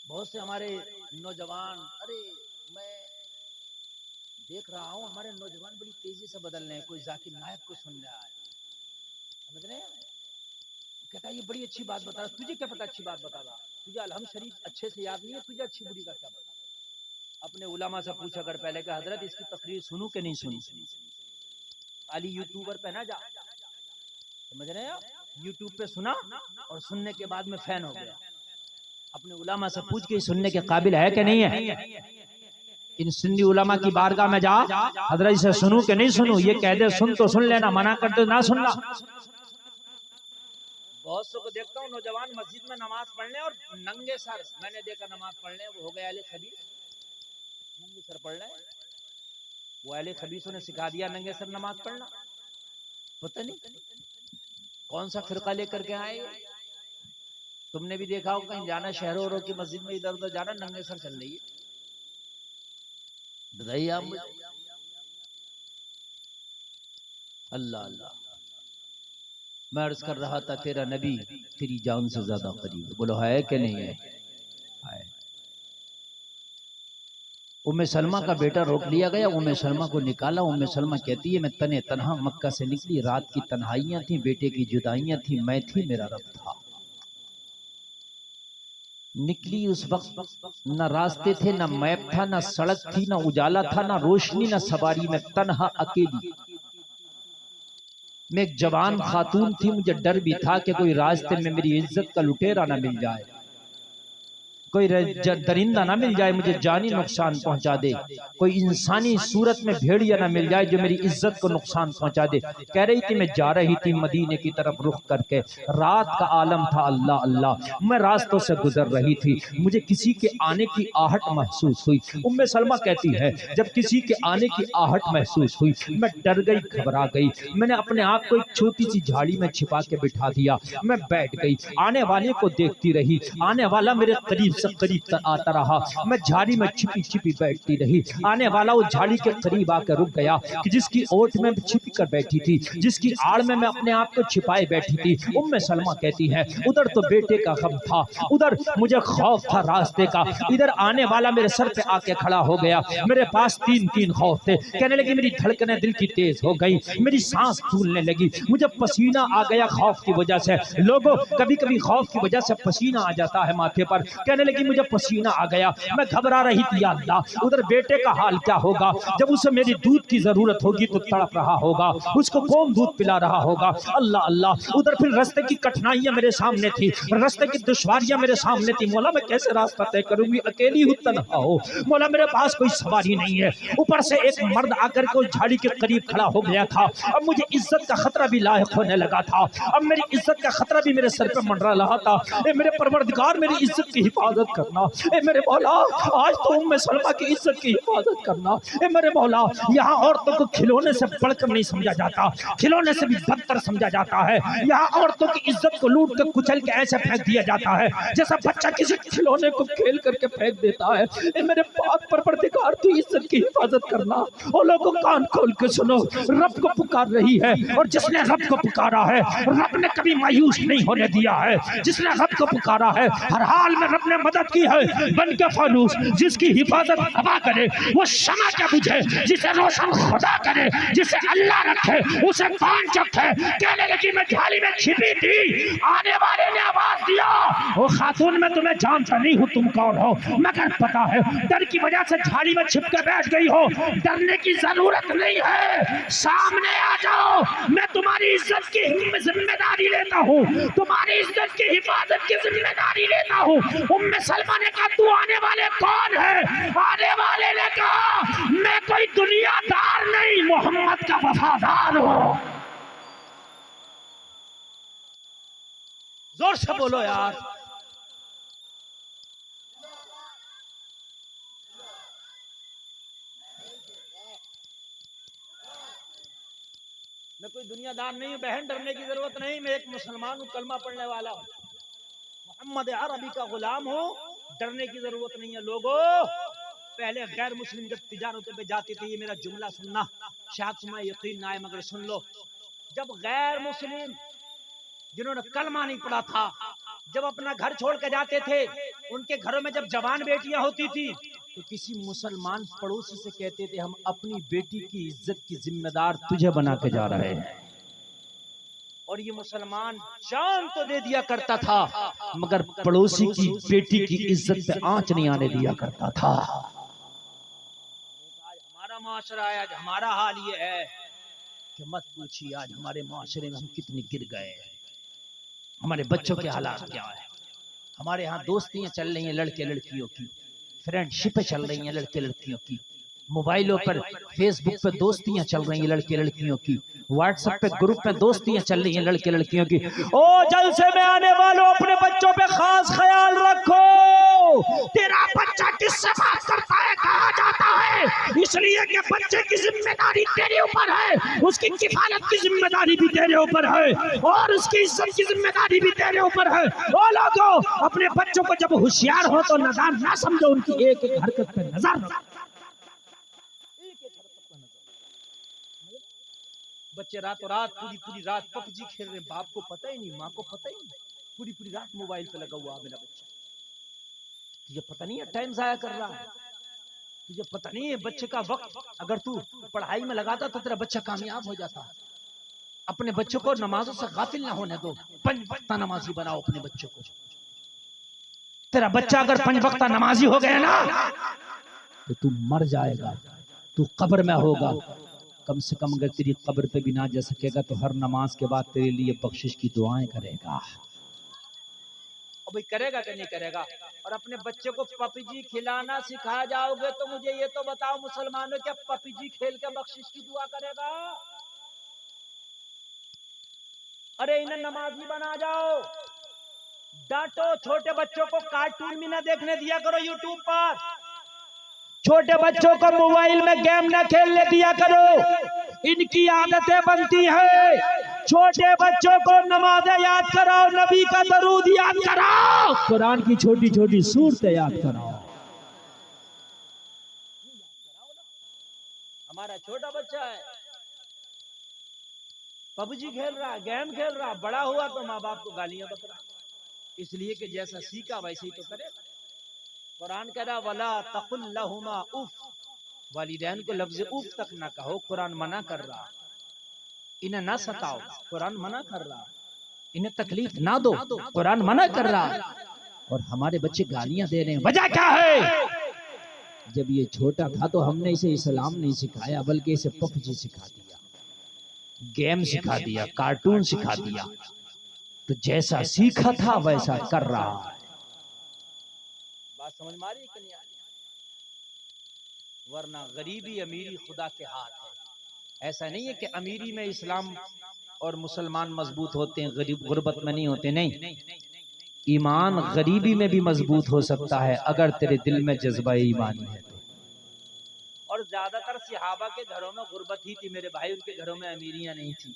बहुत से हमारे नौजवान, अरे मैं देख रहा हूँ हमारे नौजवान बड़ी तेजी से बदल रहे हैं। कोई जाकिर नायक को सुनने आए, समझ रहे हैं, कहता है ये बड़ी अच्छी बात बता रहा। तुझे क्या पता अच्छी बात बता रहा, तुझे अलहम शरीफ अच्छे से याद नहीं है, तुझे अच्छी बुरी का क्या पता। अपने उलमा से पूछा कर पहले कि हजरत इसकी तकरीर सुनूं कि नहीं सुनूं। खाली यूट्यूबर पे ना जा, समझ रहे हैं, यूट्यूब पे सुना और सुनने के बाद में फैन हो गया। अपने उलमा से पूछ के सुनने के काबिल है कि नहीं है। इन सुन्नी उलमा की बारगाह में जा, हजरत से सुनूं कि नहीं सुनूं, ये कह दे सुन तो सुन लेना, मना कर दे ना सुनना। बहुत से को देखता हूँ नौजवान मस्जिद में नमाज पढ़ने और नंगे सर, मैंने देखा नमाज पढ़ने, वो हो गए अहले खबीस, नंगे सर पढ़ रहे। वो अहले खबीसों ने सिखा दिया नंगे सर नमाज पढ़ना। पता नहीं कौन सा फिरका लेकर के आए। तुमने भी देखा हो कहीं जाना, शहरों की मस्जिद में इधर उधर जाना, नंगे सर चल रही है। बताइए आप मुझे। अल्लाह अल्लाह। मैं अर्ज कर रहा था तेरा नबी तेरी जान से ज्यादा करीब है। बोलो है कि नहीं है? उम्मे सलमा का बेटा रोक लिया गया, उम्मे सलमा को निकाला। उम्मे सलमा कहती है मैं तने तनहा मक्का से निकली, रात की तन्हाइयां थी, बेटे की जुदाइयां थी, मैं थी मेरा रब था। निकली उस वक्त न रास्ते थे, न मैप था, न सड़क थी, न उजाला था, न रोशनी, न सवारी में, तन्हा अकेली। मैं एक जवान खातून थी, मुझे डर भी था कि कोई रास्ते में मेरी इज्जत का लुटेरा ना मिल जाए, कोई दरिंदा ना मिल जाए मुझे जानी नुकसान पहुंचा दे, कोई इंसानी सूरत में भेड़िया ना मिल जाए जो मेरी इज्जत को नुकसान पहुंचा दे। कह रही थी मैं जा रही थी मदीने की तरफ रुख करके, रात का आलम था, अल्लाह अल्लाह, मैं रास्तों से गुजर रही थी, मुझे किसी के आने की आहट महसूस हुई। उम्मे सलमा कहती है जब किसी के आने की आहट महसूस हुई मैं डर गई, घबरा गई। मैंने अपने आप को एक छोटी सी झाड़ी में छिपा के बिठा दिया, मैं बैठ गई, आने वाले को देखती रही। आने वाला मेरे करीब करीब तक आता रहा, मैं झाड़ी में छिपी छिपी बैठती रही। आने वाला उस झाड़ी के करीब आकर रुक गया कि जिसकी ओट में छिपी कर बैठी थी, जिसकी आड़ में मैं अपने आप को छिपाए बैठी थी। उम्मे सलमा कहती है उधर तो बेटे का गम था, उधर मुझे खौफ था रास्ते का, इधर आने वाला मेरे सर पे आके खड़ा हो गया। मेरे पास तीन तीन खौफ थे। कहने लगी मेरी धड़कनें दिल की तेज हो गई, मेरी सांस फूलने लगी, मुझे पसीना आ गया खौफ की वजह से। लोगों कभी कभी खौफ की वजह से पसीना आ जाता है माथे पर। कहने लगी मुझे पसीना आ गया, मैं घबरा रही थी, या अल्लाह उधर बेटे का हाल क्या होगा, जब उसे मेरी दूध की जरूरत होगी तो तड़प रहा होगा, उसको कौन दूध पिला रहा होगा, अल्लाह अल्लाह। उधर फिर रास्ते की कठिनाइयां मेरे सामने थी, रास्ते की दुश्वारियां मेरे सामने थी। मौला मैं कैसे रास्ता तय करूंगी, अकेली हूं, तन्हा हो, मौला मेरे पास कोई सवारी नहीं है। ऊपर से एक मर्द आकर के उस झाड़ी के करीब खड़ा हो गया था। अब मुझे इज्जत का खतरा भी लायक होने लगा था, अब मेरी इज्जत का खतरा भी मेरे सर पे मंडरा रहा था। ए मेरे परवरदिगार मेरी इज्जत की हिफाजत करना, ए मेरे मौला आज तो उम्मे सलमा की इज्जत की हिफाजत करना। ए मेरे मौला यहाँ औरतों को खिलौने से बढ़कर नहीं समझा जाता, खिलौने से भी बदतर समझा जाता है। यहाँ औरतों की इज्जत को लूट कर कुचल के ऐसे फेंक दिया जाता है जैसा बच्चा किसी खिलौने को खेल करके फेंक देता है। ए मेरे पाक परवरदिगार तू इज्जत की हिफाजत करना। और लोगों कान खोल के सुनो, रब को पुकार रही है, और जिसने रब को पुकारा है रब ने कभी मायूस नहीं होने दिया है। जिसने रब को पुकारा है हर हाल में रब ने मदद की है, बन के फानूस जिसकी हिफाजत हवा करे, वो शमा क्या बुझे जिसे रोशन खुदा करे, जिसे अल्लाह रखे उसे कौन चखे। कहने लगी मैं झाली में छिपी थी, आने वाले ने आवाज दिया, ओ खातून मैं तुम्हें जानता नहीं हूँ तुम कौन हो, मगर पता है डर की वजह से झाड़ी में छिप कर बैठ गई हो। डरने की जरूरत नहीं है, सामने आ जाओ, मैं तुम्हारी इज्जत की जिम्मेदारी लेता हूँ, तुम्हारी इज्जत की हिफाजत की जिम्मेदारी लेता हूँ। उम्मे सलमा ने कहा तू आने वाले कौन है? आने वाले ने कहा मैं कोई दुनियादार नहीं, मोहम्मद का वफादार हूँ। जोर से बोलो यार। मैं कोई दुनियादार नहीं हूं बहन, डरने की जरूरत नहीं, मैं एक मुसलमान हूं, कलमा पढ़ने वाला हूं, मोहम्मद अरबी का गुलाम हूं, डरने की जरूरत नहीं है। लोगों पहले गैर मुस्लिम जब तिजारतों पे जाते थे, ये मेरा जुमला सुनना, शायद तुम्हें यकीन ना आए मगर सुन लो, जब गैर मुस्लिम जिन्होंने कलमा नहीं पढ़ा था जब अपना घर छोड़ कर जाते थे, उनके घरों में जब जवान बेटियां होती थी तो किसी मुसलमान पड़ोसी से कहते थे हम अपनी बेटी की इज्जत की जिम्मेदार तुझे बना के जा रहे हैं, और ये मुसलमान जान तो दे दिया करता था मगर पड़ोसी की बेटी की इज्जत पे आंच नहीं आने दिया करता था। आज हमारा माशरा है, आज हमारा हाल ये है कि मत पूछिए आज हमारे माशरे में हम कितने गिर गए हैं, हमारे बच्चों के हालात क्या है। हमारे यहाँ दोस्तियां चल रही हैं लड़के लड़कियों की, फ्रेंडशिपें चल रही हैं लड़के लड़कियों की, मोबाइलों पर फेसबुक पे दोस्तियां चल रही हैं लड़के लड़कियों की, व्हाट्सएप पे ग्रुप में दोस्तियां चल रही हैं लड़के लड़कियों की। ओ जलसे में आने वालों अपने बच्चों पे खास ख्याल रखो, तेरा बच्चा किससे बात करता है, कहा जाता है, इसलिए कि बच्चे की जिम्मेदारी तेरे ऊपर है, उसकी किफायत की जिम्मेदारी भी तेरे ऊपर है, और उसकी इज्जत की जिम्मेदारी भी तेरे ऊपर है। ओ लोगों अपने बच्चों को जब होशियार हो तो नादान ना समझो, उनकी एक एक हरकत पे नजर। बच्चे रातों रात पूरी पूरी रात पबजी खेल रहे, बाप को पता ही नहीं, माँ को पता ही नहीं, पूरी पूरी रात मोबाइल पे लगा हुआ मेरा बच्चा। तुझे पता नहीं है टाइम जाया कर रहा है, तुझे पता नहीं है बच्चे का वक्त अगर तू पढ़ाई में लगाता तो तेरा बच्चा कामयाब हो जाता। अपने बच्चों को नमाजों से गाफिल ना होने दो, 5 वक्त नमाजी बनाओ अपने बच्चों को। तेरा बच्चा अगर 5 वक्त नमाजी हो गया ना तो तू मर जाएगा, तू कब्र में होगा, कम से कम अगर तेरी कब्र पे भी ना जा सकेगा तो हर नमाज के बाद तेरे लिए बख्शिश की दुआएं करेगा। अभी करेगा कि नहीं करेगा? और अपने बच्चे को पपीजी खिलाना सिखा जाओगे तो मुझे ये तो बताओ मुसलमानों, क्या पपीजी खेल के बख्शिश की दुआ करेगा? अरे इन्हें नमाजी बना जाओ, डांटो, छोटे बच्चों को कार्टून भी ना देखने दिया करो यूट्यूब पर, छोटे बच्चों को मोबाइल में गेम ना खेलने दिया करो, इनकी आदतें बनती है। छोटे बच्चों को नमाज़ें याद कराओ, नबी का दरूद याद कराओ, कुरान की छोटी छोटी सूरतें याद कराओ। हमारा छोटा बच्चा है पबजी खेल रहा है, गेम खेल रहा, बड़ा हुआ तो माँ बाप को गालियां बक रहा, इसलिए कि जैसा सीखा वैसे ही तो करे। कुरान कह रहा वला तकुल लहुमा उफ, वालिदैन को लफ्ज उफ तक ना कहो, कुरान मना कर रहा, इन्हें ना सताओ, कुरान मना कर रहा, इन्हें तकलीफ ना दो, कुरान मना कर रहा। और हमारे बच्चे गालियां दे रहे हैं, वजह क्या है? जब ये छोटा था तो हमने इसे इस्लाम नहीं सिखाया बल्कि इसे पबजी सिखा दिया, गेम सिखा दिया, कार्टून सिखा दिया, तो जैसा सीखा था वैसा कर रहा है। बात समझ में आ रही है कि नहीं आ रही? वरना गरीबी अमीरी खुदा के हाथ है। ऐसा नहीं है कि अमीरी में इस्लाम और मुसलमान मजबूत होते हैं, गरीब गुर्बत में नहीं होते, नहीं, ईमान गरीबी में भी मजबूत हो सकता है अगर तेरे दिल में जज्बा ईमानी है तो। और ज्यादातर सहाबा के घरों में गुर्बत ही थी मेरे भाई, उनके घरों में अमीरियां नहीं थी।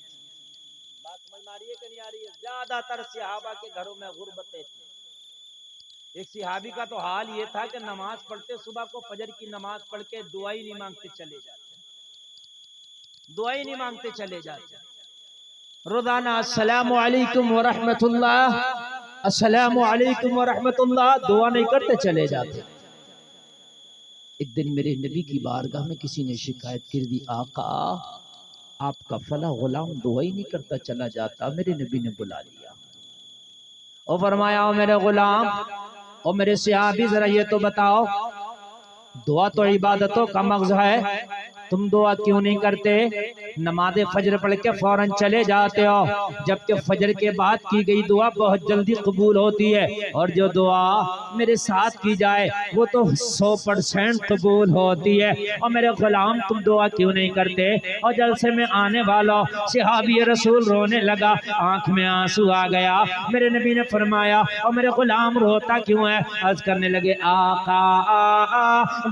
बात समझ में आ रही है कि नहीं आ रही है? ज्यादातर सहाबा के घरों में गुर्बतें थी। एक सहाबी का तो हाल ये था कि नमाज पढ़ते, सुबह को फजर की नमाज पढ़ के दुआ ही नहीं मांगते चले जाते, दुआ ही नहीं मांगते चले जाते, रोजाना अस्सलामु अलैकुम व रहमतुल्लाह अस्सलामु अलैकुम व रहमतुल्लाह दुआ नहीं करते चले जाते। एक दिन मेरे नबी की बारगाह में किसी ने शिकायत कर दी, आका आपका फला गुलाम दुआ ही नहीं करता चला जाता। मेरे नबी ने बुला लिया और फरमाया, ओ मेरे गुलाम, ओ मेरे सहाबी, जरा ये तो बताओ, दुआ तो इबादतों का मगज़ है, तुम दुआ क्यों नहीं करते? नमाज फजर पढ़ के फौरन चले जाते हो, जबकि फजर के बाद की गई दुआ बहुत जल्दी कबूल होती है, और जो दुआ मेरे साथ की जाए वो तो 100% कबूल होती है। और मेरे गुलाम तुम दुआ क्यों नहीं करते? और जलसे में आने वाला सहाबी रसूल रोने लगा, आंख में आंसू आ गया। मेरे नबी ने फरमाया, और मेरे गुलाम रोता क्यों है? अर्ज करने लगे, आका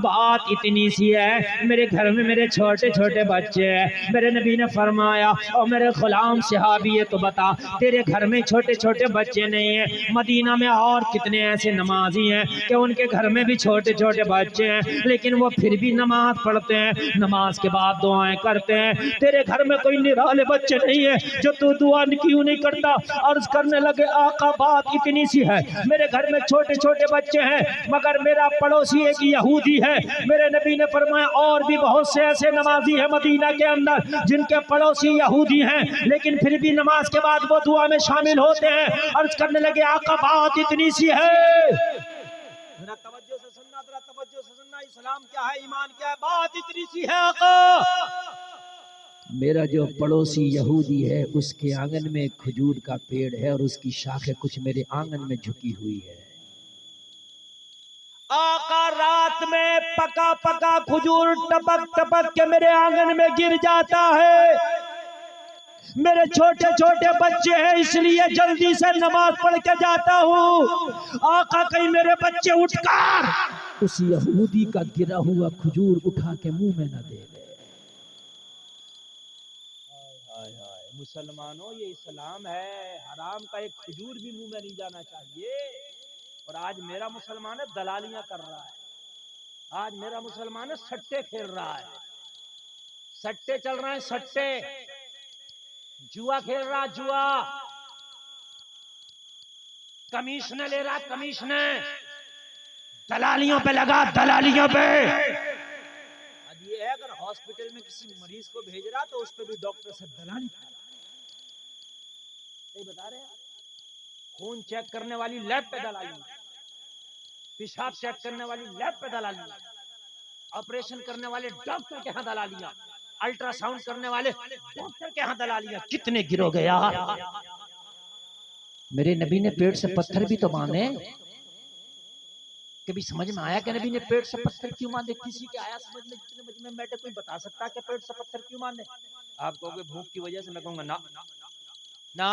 बात इतनी सी है, मेरे घर में मेरे छोटे छोटे बच्चे हैं। मेरे नबी ने फरमाया, और मेरे गुलाम सहाबी ये तो बता, तेरे घर में छोटे छोटे बच्चे नहीं है? मदीना में और कितने ऐसे नमाजी हैं कि उनके घर में भी छोटे छोटे बच्चे हैं, लेकिन वो फिर भी नमाज पढ़ते हैं, नमाज के बाद दुआएं करते हैं। तेरे घर में कोई निराले बच्चे नहीं है जो तू दुआ क्यों नहीं करता? अर्ज करने लगे, आका बात इतनी सी है, मेरे घर में छोटे छोटे बच्चे हैं, मगर मेरा पड़ोसी एक यहूदी है। मेरे नबी ने फरमाया, और भी बहुत से ऐसे नमाजी हैं मदीना के अंदर जिनके पड़ोसी यहूदी हैं, लेकिन फिर भी नमाज के बाद वो दुआ में शामिल होते हैं। अर्ज करने लगे, आका बात इतनी सी है। जरा तवज्जो से सुनना, जरा तवज्जो से सुनना, इस्लाम क्या है, ईमान क्या है, बात इतनी सी है आका। मेरा जो पड़ोसी यहूदी है उसके आंगन में एक खजूर का पेड़ है और उसकी शाखें कुछ मेरे आंगन में झुकी हुई है। आका रात में पका पका खजूर टपक टपक के मेरे आंगन में गिर जाता है। मेरे छोटे छोटे बच्चे हैं, इसलिए जल्दी से नमाज पढ़ के जाता हूँ। आका कहीं मेरे बच्चे उठकर उस यहूदी का गिरा हुआ खजूर उठा के मुंह में न दे दे। मुसलमानों, ये इस्लाम है, हराम का एक खजूर भी मुंह में नहीं जाना चाहिए। और आज मेरा मुसलमान है दलालियां कर रहा है, आज मेरा मुसलमान है सट्टे खेल रहा है, सट्टे चल रहे हैं, सट्टे, जुआ खेल रहा, जुआ, कमीशन ले रहा, कमीशन दलालियों पे लगा, दलालियों पे। अब ये है, अगर हॉस्पिटल में किसी मरीज को भेज रहा तो उस पर भी डॉक्टर से दलाली कर रहा है। बता रहे हैं, खून चेक करने वाली लैब पे दलाली, पेशाब चेक करने वाली लैब पे दलाली, ऑपरेशन करने वाले डॉक्टर के यहाँ दलालियां, अल्ट्रासाउंड करने वाले डॉक्टर के यहाँ दलालियां, कितने गिरोह गया। मेरे नबी ने पेट से पत्थर भी तो बांधे। कभी समझ में आया कि नबी ने पेट से पत्थर क्यों बांधे? किसी के आया समझ में, जितने समझ में बैठे, कोई बता सकता है कि पेट से पत्थर क्यों बांधे? आप कहोगे भूख की वजह से, मैं कहूंगा ना ना।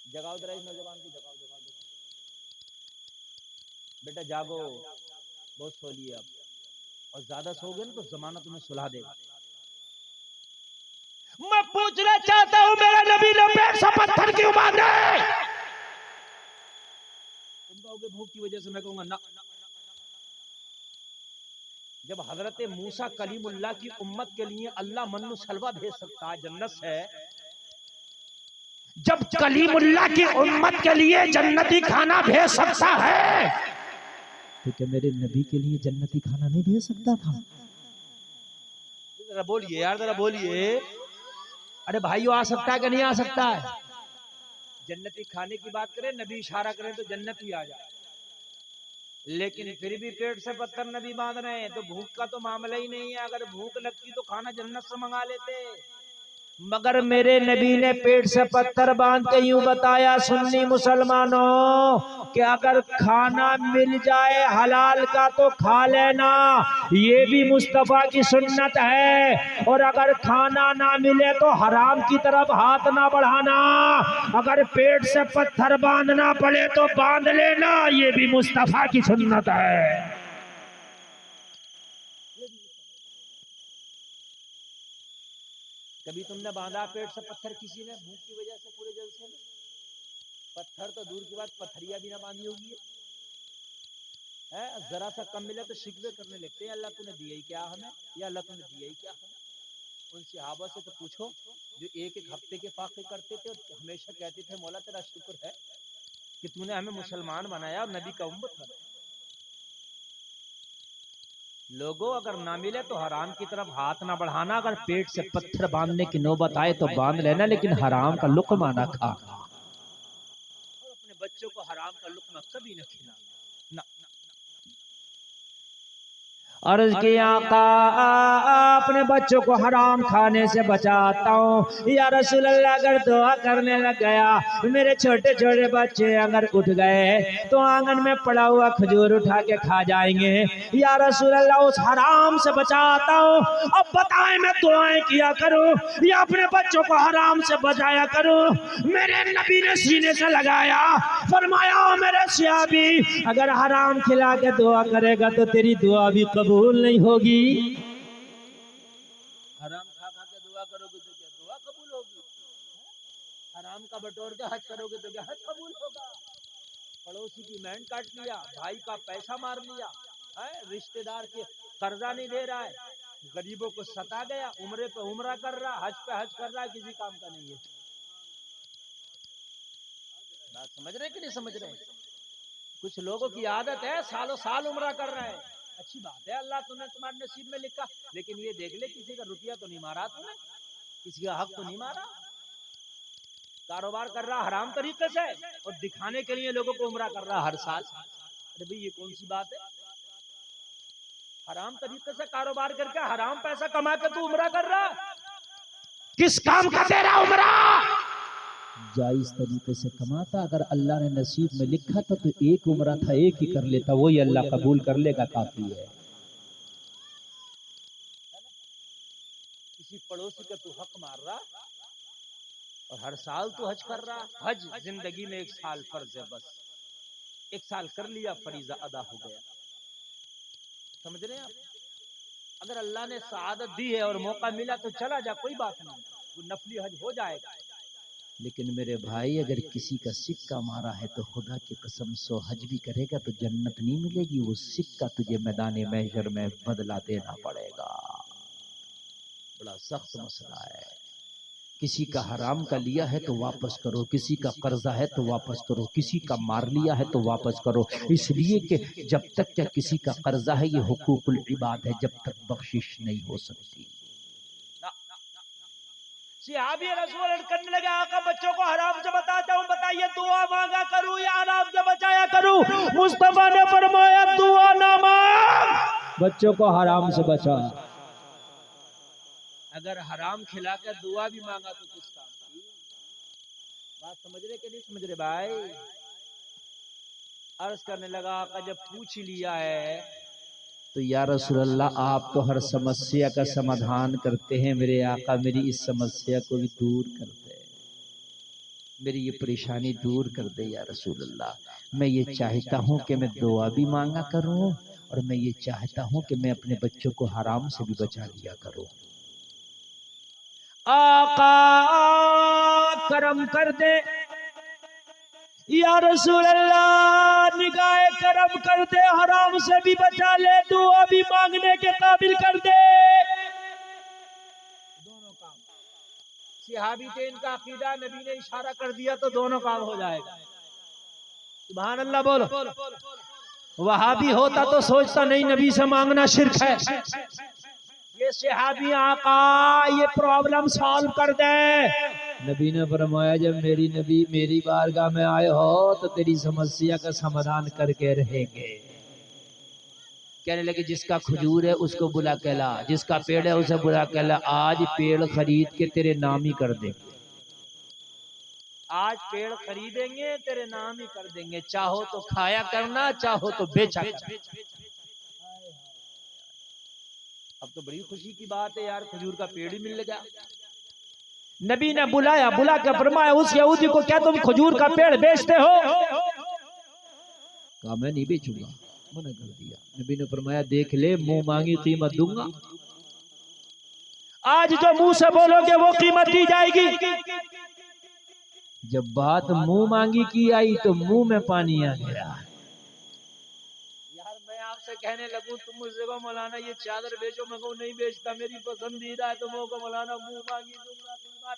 जगाओ जरा इस नौजवान को, जगाओ जगाओ, बेटा जागो, बहुत सो लिए अब, और ज्यादा सोगे ना तो जमाना तुम्हें सुला देगा। मैं पूछना चाहता हूँ, मेरा नबी ने पेट से पत्थर क्यों बांधे? तुम कहोगे भूख की वजह से, मैं कहूंगा ना। जब हजरत मूसा कलीमुल्लाह की उम्मत के लिए अल्लाह मन्नू सलवा भेज सकता है जन्नत से, जब कलीमुल्लाह की उम्मत के लिए जन्नती खाना भेज सकता है, तो क्या मेरे नबी के लिए जन्नती खाना नहीं भेज सकता था? जरा बोलिए यार, जरा बोलिए। अरे भाइयों, आ सकता है कि नहीं आ सकता है? जन्नती खाने की बात करें, नबी इशारा करें तो जन्नत ही आ जाए, लेकिन फिर भी पेट से पत्थर नबी बांध रहे हैं, तो भूख का तो मामला ही नहीं है। अगर भूख लगती तो खाना जन्नत से मंगा लेते। मगर मेरे नबी ने पेट से पत्थर बांध के यूं बताया, सुन्नी मुसलमानों, कि अगर खाना मिल जाए हलाल का तो खा लेना, ये भी मुस्तफा की सुन्नत है। और अगर खाना ना मिले तो हराम की तरफ हाथ ना बढ़ाना। अगर पेट से पत्थर बांधना पड़े तो बांध लेना, ये भी मुस्तफा की सुन्नत है। कभी तुमने बांधा पेट से पत्थर किसी ने भूख की वजह से पूरे जलसे में? पत्थर तो दूर की बात, पत्थरिया भी ना बांधी होगी है। जरा सा कम मिले तो शिकवे करने लगते हैं, अल्लाह तूने दिया ही क्या हमें, या अल्लाह तूने दिया ही क्या हमें। उन सहाबा से तो पूछो जो एक एक हफ्ते के फाके करते थे और हमेशा कहते थे मौला तेरा शुक्र है कि तूने हमें मुसलमान बनाया और नबी का उम्मत बनाया। लोगों अगर ना मिले तो हराम की तरफ हाथ ना बढ़ाना, अगर पेट से पत्थर बांधने की नौबत आए तो बांध लेना, लेकिन हराम का लुक्मा ना खाना और अपने बच्चों को हराम का लुक्मा कभी न खिलाना ना। अर्ज की आका अपने बच्चों को हराम खाने से बचाता हूँ या रसूल अल्लाह। अगर दुआ करने लग गया, मेरे छोटे छोटे बच्चे अगर उठ गए तो आंगन में पड़ा हुआ खजूर उठा के खा जाएंगे। या रसूल अल्लाह उस हराम से बचाता हूँ। अब बताएं मैं दुआएं किया करूँ या अपने बच्चों को हराम से बचाया करूँ? मेरे नबी ने सीने से लगाया, फरमाया मेरे सहाबी अगर हराम खिला के दुआ करेगा तो तेरी दुआ भी कबूल नहीं होगी। हराम खा खा के दुआ करोगे तो क्या दुआ कबूल होगी? हराम का बटोर के हज करोगे तो क्या हज कबूल होगा? पड़ोसी की मैंड काट लिया, भाई का पैसा मार लिया है, रिश्तेदार के कर्जा नहीं दे रहा है, गरीबों को सता गया, उम्रे पे उम्रा कर रहा, हज पे हज कर रहा है, किसी काम का नहीं है। बात समझ रहे कि नहीं समझ रहे? कुछ लोगों की आदत है सालों साल उम्रा कर रहा है, अच्छी बात है, अल्लाह तुमने तुम्हारे नसीब में लिखा, लेकिन ये देख ले किसी का रुपया तो नहीं मारा तुमने, किसी का हक तो नहीं मारा। कारोबार कर रहा हराम तरीके से और दिखाने के लिए लोगों को उम्रा कर रहा हर साल। अरे भाई ये कौन सी बात है? हराम तरीके से कारोबार करके हराम पैसा कमा के तू उम्रा कर रहा, किस काम का तेरा उम्रा? जायज तरीके से कमाता, अगर अल्लाह ने नसीब में लिखा था तो एक उम्रा था एक ही कर लेता, वही अल्लाह कबूल कर लेगा, काफी है। किसी पड़ोसी का तू हक मार रहा और हर साल तू हज कर रहा। हज जिंदगी में एक साल फर्ज है, बस एक साल कर लिया फरीजा अदा हो गया। समझ रहे हैं आप? अगर अल्लाह ने सआदत दी है और मौका मिला तो चला जा, कोई बात नहीं, वो नफली हज हो जाएगा। लेकिन मेरे भाई अगर किसी का सिक्का मारा है तो खुदा की कसम सो हज भी करेगा तो जन्नत नहीं मिलेगी, वो सिक्का तुझे मैदान महशर में बदला देना पड़ेगा। बड़ा सख्त मसला है। किसी का हराम का लिया है तो वापस करो, किसी का कर्जा है तो वापस करो, किसी का मार लिया है तो वापस करो, इसलिए कि जब तक क्या किसी का कर्जा है ये हुकूकुल इबाद है, जब तक बख्शिश नहीं हो सकती। सहाबी रसूल करने लगे, आका बच्चों को हराम से बताता हूँ, बताइए दुआ मांगा करूँ या हराम से बचाया करूँ? मुस्तफा ने फरमाया दुआ ना मांग, बच्चों को हराम से बचा। अगर हराम खिला कर दुआ भी मांगा तो किस काम की? बात समझ रहे कि नहीं समझ रहे भाई? अर्ज करने लगा, आका जब पूछ लिया है तो या रसूल अल्लाह आप तो हर समस्या का समाधान करते हैं, मेरे आका मेरी इस समस्या को भी दूर कर दे, मेरी ये परेशानी दूर कर दे या रसूल अल्लाह। मैं ये चाहता हूँ कि मैं दुआ भी मांगा करूँ और मैं ये चाहता हूँ कि मैं अपने बच्चों को हराम से भी बचा लिया करूँ। आका करम कर दे या रसूल अल्लाह, निगाह करम कर दे, हराम से भी बचा ले, दुआ भी मांगने के काबिल कर दे। दोनों काम, सहाबी थे, इनका अकीदा, नबी ने इशारा कर दिया तो दोनों काम हो जाएगा। सुभान अल्लाह बोलो। वहाबी होता तो सोचता नहीं नबी से मांगना शिर्क है, ये सहाबी आका ये प्रॉब्लम सॉल्व कर दे। नबी ने फरमाया जब मेरी नबी मेरी बारगाह में आए हो तो तेरी समस्या का समाधान करके रहेंगे। कहने लगे जिसका खजूर है उसको बुला के ला, जिसका पेड़ है उसे बुला के ला, आज पेड़ खरीद के तेरे नाम ही कर देंगे, आज पेड़ खरीदेंगे तेरे नाम ही कर देंगे, चाहो तो खाया करना, चाहो तो बेचा करना। अब तो बड़ी खुशी की बात है यार, खजूर का पेड़ ही मिल गया। नबी ने बुलाया, बुला के फरमाया उस यहूदी को क्या तुम खजूर का पेड़ बेचते हो? कहा मैं नहीं बेचूंगा, मना कर दिया। नबी ने फरमाया देख ले मुंह मांगी कीमत दूंगा, आज जो मुंह से बोलोगे वो कीमत दी जाएगी। जब बात मुंह मांगी की आई तो मुंह में पानी आ गया। यार मैं आपसे कहने लगूं तुम मुझसे कहो मौलाना ये चादर बेचो, मैं कहूं नहीं बेचता, मेरी पसंदीदा है, तो मैं कहूं मौलाना मुंह मांगी दूंगा दूंगा।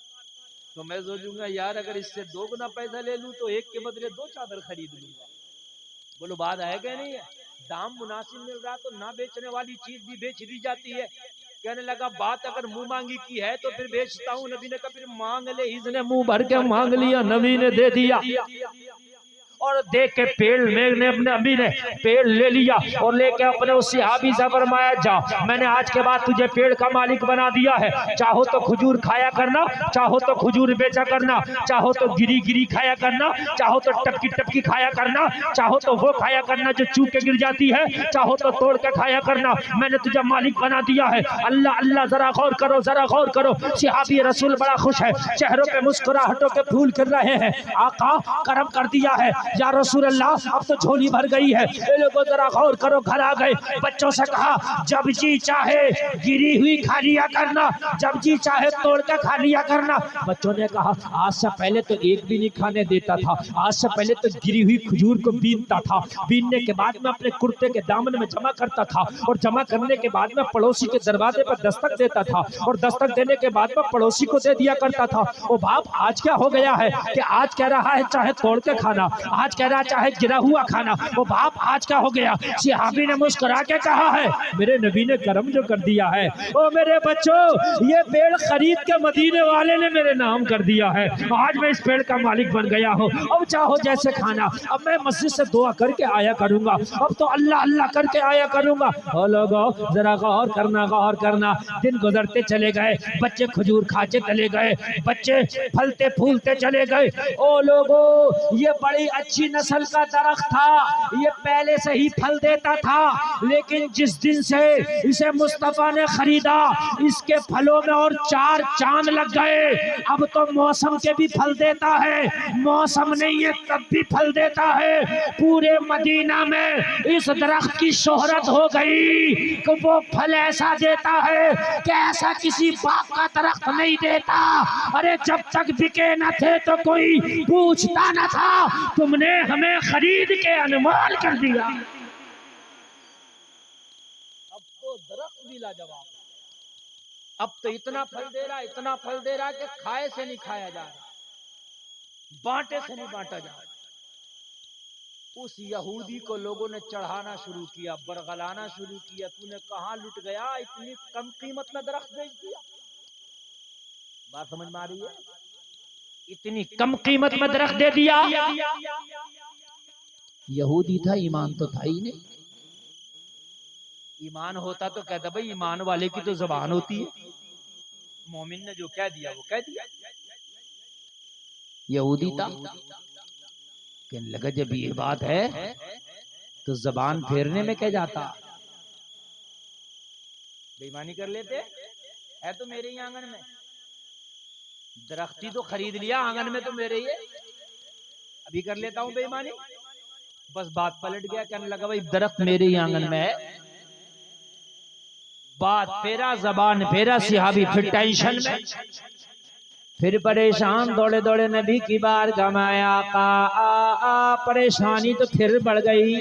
तो मैं सोचूंगा यार अगर इससे 2 गुना पैसा ले लूं तो एक के बदले 2 चादर खरीद लूंगा। बोलो बात है क्या नहीं है? दाम मुनासिब मिल रहा तो ना बेचने वाली चीज भी बेच दी जाती है। कहने लगा बात अगर मुंह मांगी की है तो फिर बेचता हूँ। नबी ने कहा फिर मांग ले। इसने मुंह भर के मांग लिया, नबी ने दे दिया। और देख के पेड़ में अपने अभी ने पेड़ ले लिया और लेके अपने उस सहाबी से फरमाया जा, मैंने आज के बाद तुझे पेड़ का मालिक बना दिया है, चाहो तो खजूर खाया करना, चाहो तो खजूर बेचा करना, चाहो तो गिरी गिरी खाया करना, चाहो तो टपकी टपकी खाया करना, चाहो तो वो खाया करना जो चूक के गिर जाती है, चाहो तो तोड़ के खाया करना, मैंने तुझे मालिक बना दिया है। अल्लाह अल्लाह, जरा गौर करो, जरा गौर करो। सहाबी रसूल बड़ा खुश है, चेहरों पे मुस्कुराहटों के फूल खिल रहे हैं। आका करम कर दिया है या रसूल अल्लाह, अब तो झोली भर गई है। ये लोगों जरा गौर करो, घर आ गए, बच्चों से कहा जब जी चाहे गिरी हुई खा लिया करना, जब जी चाहे तोड़ के खा लिया करना। बच्चों ने कहा आज से पहले तो एक भी नहीं खाने देता था, आज से पहले तो गिरी हुई खजूर को बीनता था, बीनने के बाद में अपने कुर्ते के दामन में जमा करता था, और जमा करने के बाद में पड़ोसी के दरवाजे पर दस्तक देता था, और दस्तक देने के बाद में पड़ोसी को दे दिया करता था। ओ बाप आज क्या हो गया है कि आज कह रहा है चाहे तोड़ के खाना, आज कह रहा चाहे गिरा हुआ खाना। वो बाप आज क्या हो गया? सहाबी ने मुस्कुरा के कहा है मेरे नबी ने करम जो कर दिया है। ओ मेरे बच्चों, ये पेड़ खरीद के मदीने वाले ने मेरे नाम कर दिया है, आज मैं इस पेड़ का मालिक बन गया हूँ। अब चाहो जैसे खाना, अब मैं मस्जिद से दुआ करके आया करूंगा, अब तो अल्लाह अल्लाह करके आया करूंगा। ओ लोगों जरा गौर करना, गौर करना। दिन गुजरते चले गए, बच्चे खजूर खाते चले गए, बच्चे फलते फूलते चले गए। ओ लोगों ये बड़ी अच्छी नस्ल का दरख्त था, ये पहले से ही फल देता था, लेकिन जिस दिन से इसे मुस्तफा ने खरीदा इसके फलों में और 4 चांद लग गए। अब तो मौसम के भी फल देता है, मौसम नहीं है तब भी फल देता है। पूरे मदीना में इस दरख्त की शोहरत हो गई कि वो फल ऐसा देता है कि ऐसा किसी बाप का दरख्त नहीं देता। अरे जब तक बिके न थे तो कोई पूछता न था, तुमने हमें खरीद के अनमोल कर दिया। अब तो दरख्त भी लाजवाब, अब तो इतना फल दे रहा, इतना फल दे रहा कि खाए से नहीं खाया जा रहा, बांटे से नहीं बांटा जा रहा। उस यहूदी को लोगों ने चढ़ाना शुरू किया, बरगलाना शुरू किया, तूने कहां लुट गया, इतनी कम कीमत में दरख्त बेच दिया। बात समझ में आ रही है? इतनी कम कीमत में दरख्त दे दिया। यहूदी था, ईमान तो था ही नहीं। ईमान होता तो कहता भाई ईमान वाले की तो जुबान होती है, मोमिन ने जो कह दिया वो कह दिया। यहूदी था, कहने लगा जब ये बात है तो जबान फेरने में क्या जाता, बेईमानी कर लेते है तो मेरे ही आंगन में, दरख्ती तो खरीद लिया, आंगन में तो मेरे ही है, अभी कर लेता हूं बेईमानी। बस बात पलट गया, कहने लगा भाई दरख्त मेरे ही आंगन में है। बात फेरा, जबान फेरा, सहाबी फिर टेंशन में, फिर परेशान, दौड़े दौड़े नबी की बार गमाया का परेशानी तो फिर बढ़ गई।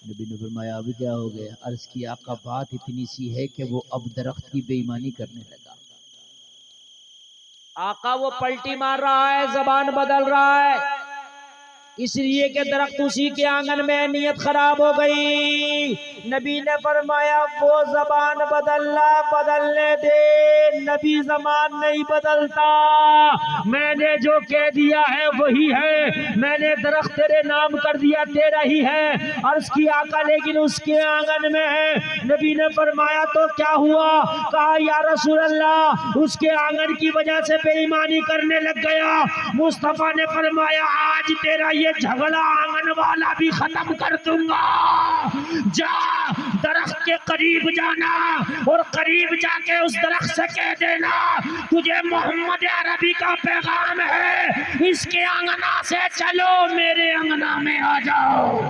नबी ने फरमाया अभी क्या हो गया? अर्ज किया आपका बात इतनी सी है कि वो अब दरख्त की बेईमानी करने लगा। आका वो पलटी मार रहा है, जबान बदल रहा है, इसलिए कि दरख्त उसी के आंगन में, नियत खराब हो गई। नबी ने फरमाया वो जबान बदलना बदलने दे, नबी जबान नहीं बदलता, मैंने जो कह दिया है वही है, मैंने दरख्त तेरे नाम कर दिया, तेरा ही है। अर्ज की आका लेकिन उसके आंगन में है। नबी ने फरमाया तो क्या हुआ? कहा या रसूल अल्लाह उसके आंगन की वजह से बेईमानी करने लग गया। मुस्तफा ने फरमाया आज तेरा ये झगड़ा आंगन वाला भी खत्म कर दूंगा। जा दरख्त के करीब जाना और करीब जाके उस दरख्त से कह देना तुझे मोहम्मद अरबी का पैगाम है, इसके अंगना से चलो मेरे अंगना में आ जाओ।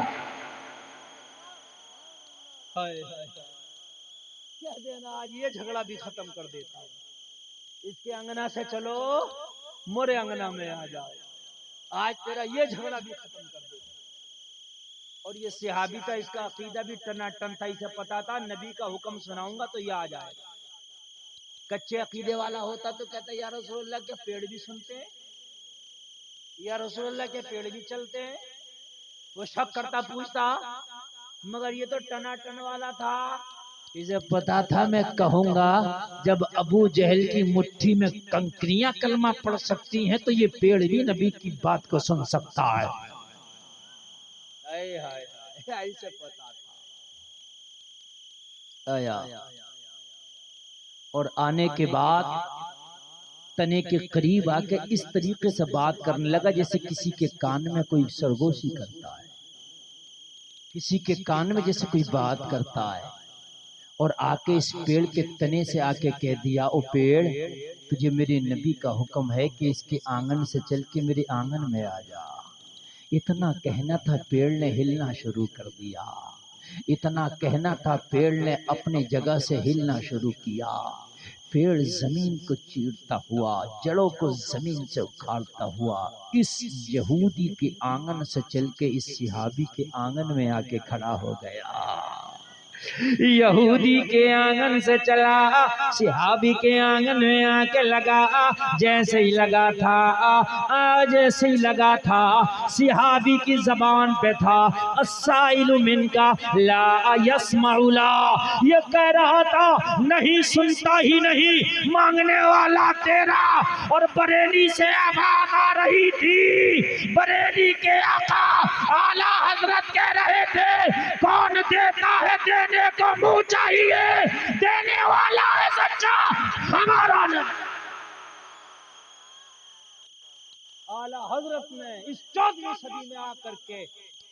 कह देना आज ये झगड़ा भी खत्म कर देता हूं, इसके अंगना से चलो मोरे अंगना में आ जाओ, आज तेरा ये झगड़ा भी खत्म कर दे। और ये सिहाबी का इसका अकीदा भी टनाटन था, इसे पता था नबी का हुक्म सुनाऊंगा तो ये आ जाएगा। कच्चे अकीदे वाला होता तो कहता या रसूलुल्लाह के पेड़ भी सुनते हैं, या रसूलुल्लाह के पेड़ भी चलते हैं। वो शक करता, पूछता, मगर ये तो टनाटन वाला था। इसे पता था मैं कहूंगा जब अबू जहल की मुट्ठी में कंकरियां कलमा पढ़ सकती हैं तो ये पेड़ भी नबी की बात को सुन सकता है। हाय हाय हाय, ऐसे पता था आया। और आने के बाद तने के करीब आके इस तरीके से बात करने लगा जैसे किसी के कान में कोई सरगोशी करता है, किसी के कान में जैसे कोई बात करता है। और आके इस पेड़ के तने से आके कह दिया, ओ पेड़, तुझे मेरे नबी का हुक्म है कि इसके आंगन से चल के मेरे आंगन में आ जा। इतना कहना था, पेड़ ने हिलना शुरू कर दिया। इतना कहना था, पेड़ ने अपनी जगह से हिलना शुरू किया। पेड़ जमीन को चीरता हुआ, जड़ों को जमीन से उखाड़ता हुआ इस यहूदी के आंगन से चल के इस सिहाबी के आंगन में आके खड़ा हो गया। यहूदी के आंगन से चला, सिहाबी के आंगन में आके लगा। जैसे ही लगा था, जैसे ही लगा था, सिहाबी की जबान पे था, अस्साइलु मिनका ला यस्माउला। ये कह रहा था, नहीं सुनता ही नहीं, मांगने वाला तेरा। और बरेली से आवाज आ रही थी, बरेली के आका आला हजरत कह रहे थे, कौन देता है देने को मुंह चाहिए, देने वाला है सच्चा हमारा नहीं। आला हजरत ने इस 14वीं सदी में आकर के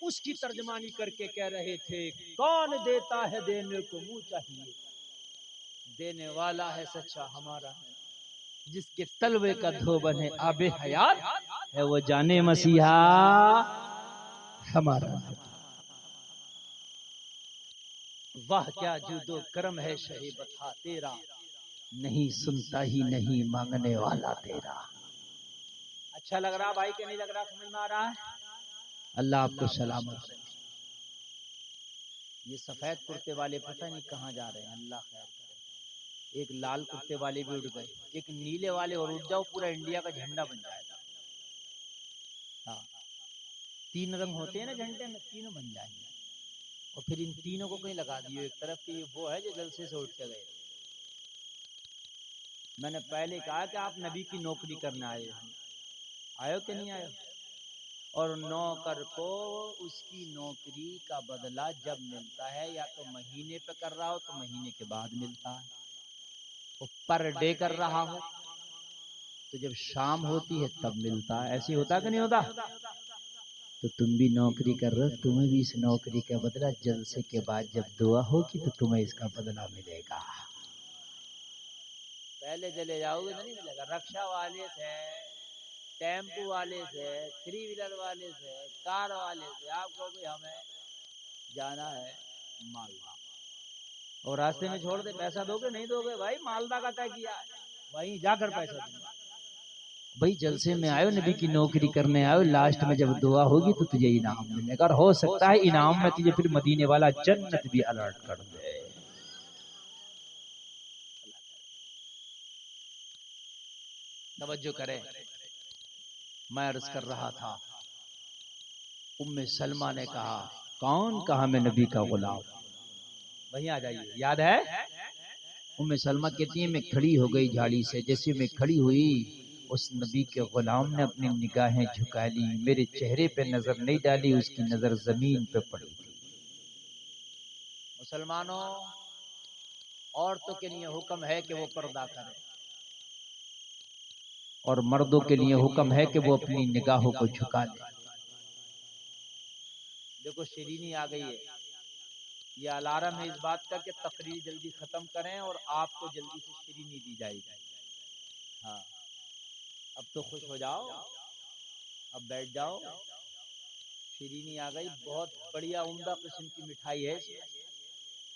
उसकी तर्जमानी करके कह रहे थे, कौन देता है देने को मुंह चाहिए, देने वाला है सच्चा हमारा है। जिसके तलवे का धोबन है आबे हयात है, वो जाने मसीहा हमारा है। वाह क्या जुदो करम है शहे बता तेरा, नहीं सुनता ही नहीं मांगने वाला तेरा। अच्छा लग रहा भाई के नहीं लग रहा, समझ में आ रहा है? अल्लाह आपको सलामत रखे। ये सफेद कुर्ते वाले पता नहीं कहाँ जा रहे हैं, अल्लाह खैर करे। एक लाल कुर्ते वाले भी उड़ गए, एक नीले वाले और उड़ जाओ, पूरा इंडिया का झंडा बन जाएगा। हाँ, 3 रंग होते हैं ना झंडे में, तीनों बन जाएंगे। और फिर इन तीनों को कहीं लगा दियो एक तरफ की, वो है जो जलसे से उठ के गए। मैंने पहले कहा कि आप नबी की नौकरी करने आए हो, आयो कि नहीं आयो? और नौकर को उसकी नौकरी का बदला जब मिलता है, या तो महीने पे कर रहा हो तो महीने के बाद मिलता है, वो पर डे कर रहा हो तो जब शाम होती है तब मिलता है। ऐसे होता कि नहीं होता? तो तुम भी नौकरी कर रहे हो, तुम्हें भी इस नौकरी का बदला जलसे के बाद जब दुआ होगी तो तुम्हें इसका बदला मिलेगा। पहले चले जाओगे तो नहीं मिलेगा। रक्षा वाले से, टेम्पू वाले से, 3 व्हीलर वाले से, कार वाले से आप कहोगे हमें जाना है मालदा, और रास्ते में छोड़ दे, पैसा दोगे नहीं दोगे? भाई मालदा का तय किया है, वहीं जाकर पैसा दूंगा। भाई जलसे में आयो, नबी की नौकरी करने आयो, लास्ट में जब दुआ होगी तो तुझे इनाम मिलेगा। और हो सकता है इनाम में तुझे फिर मदीने वाला जन्नत भी अलर्ट कर दे। तवज्जो करें, मैं अर्ज कर रहा था, उम्मे सलमा ने कहा, कौन कहा मैं नबी का गुलाम? वहीं आ जाइए, याद है? उम्मे सलमा कहती है, मैं खड़ी हो गई झाड़ी से। जैसे मैं खड़ी हुई, उस नबी के गुलाम ने अपनी निगाहें झुका ली, मेरे चेहरे पे नजर नहीं डाली, उसकी नजर जमीन पे पड़ी थी। मुसलमानों, औरतों के लिए हुक्म है कि वो पर्दा करें, और मर्दों के लिए हुक्म है कि वो अपनी निगाहों को झुका लें। देखो शिरीनी आ गई है, ये अलार्म है इस बात का कि तकरीर जल्दी खत्म करें और आपको जल्दी से शिरीनी दी जाएगी। हाँ, अब तो खुश हो जाओ, अब बैठ जाओ। शिरीनी आ गई, बहुत बढ़िया उम्दा किस्म की मिठाई है,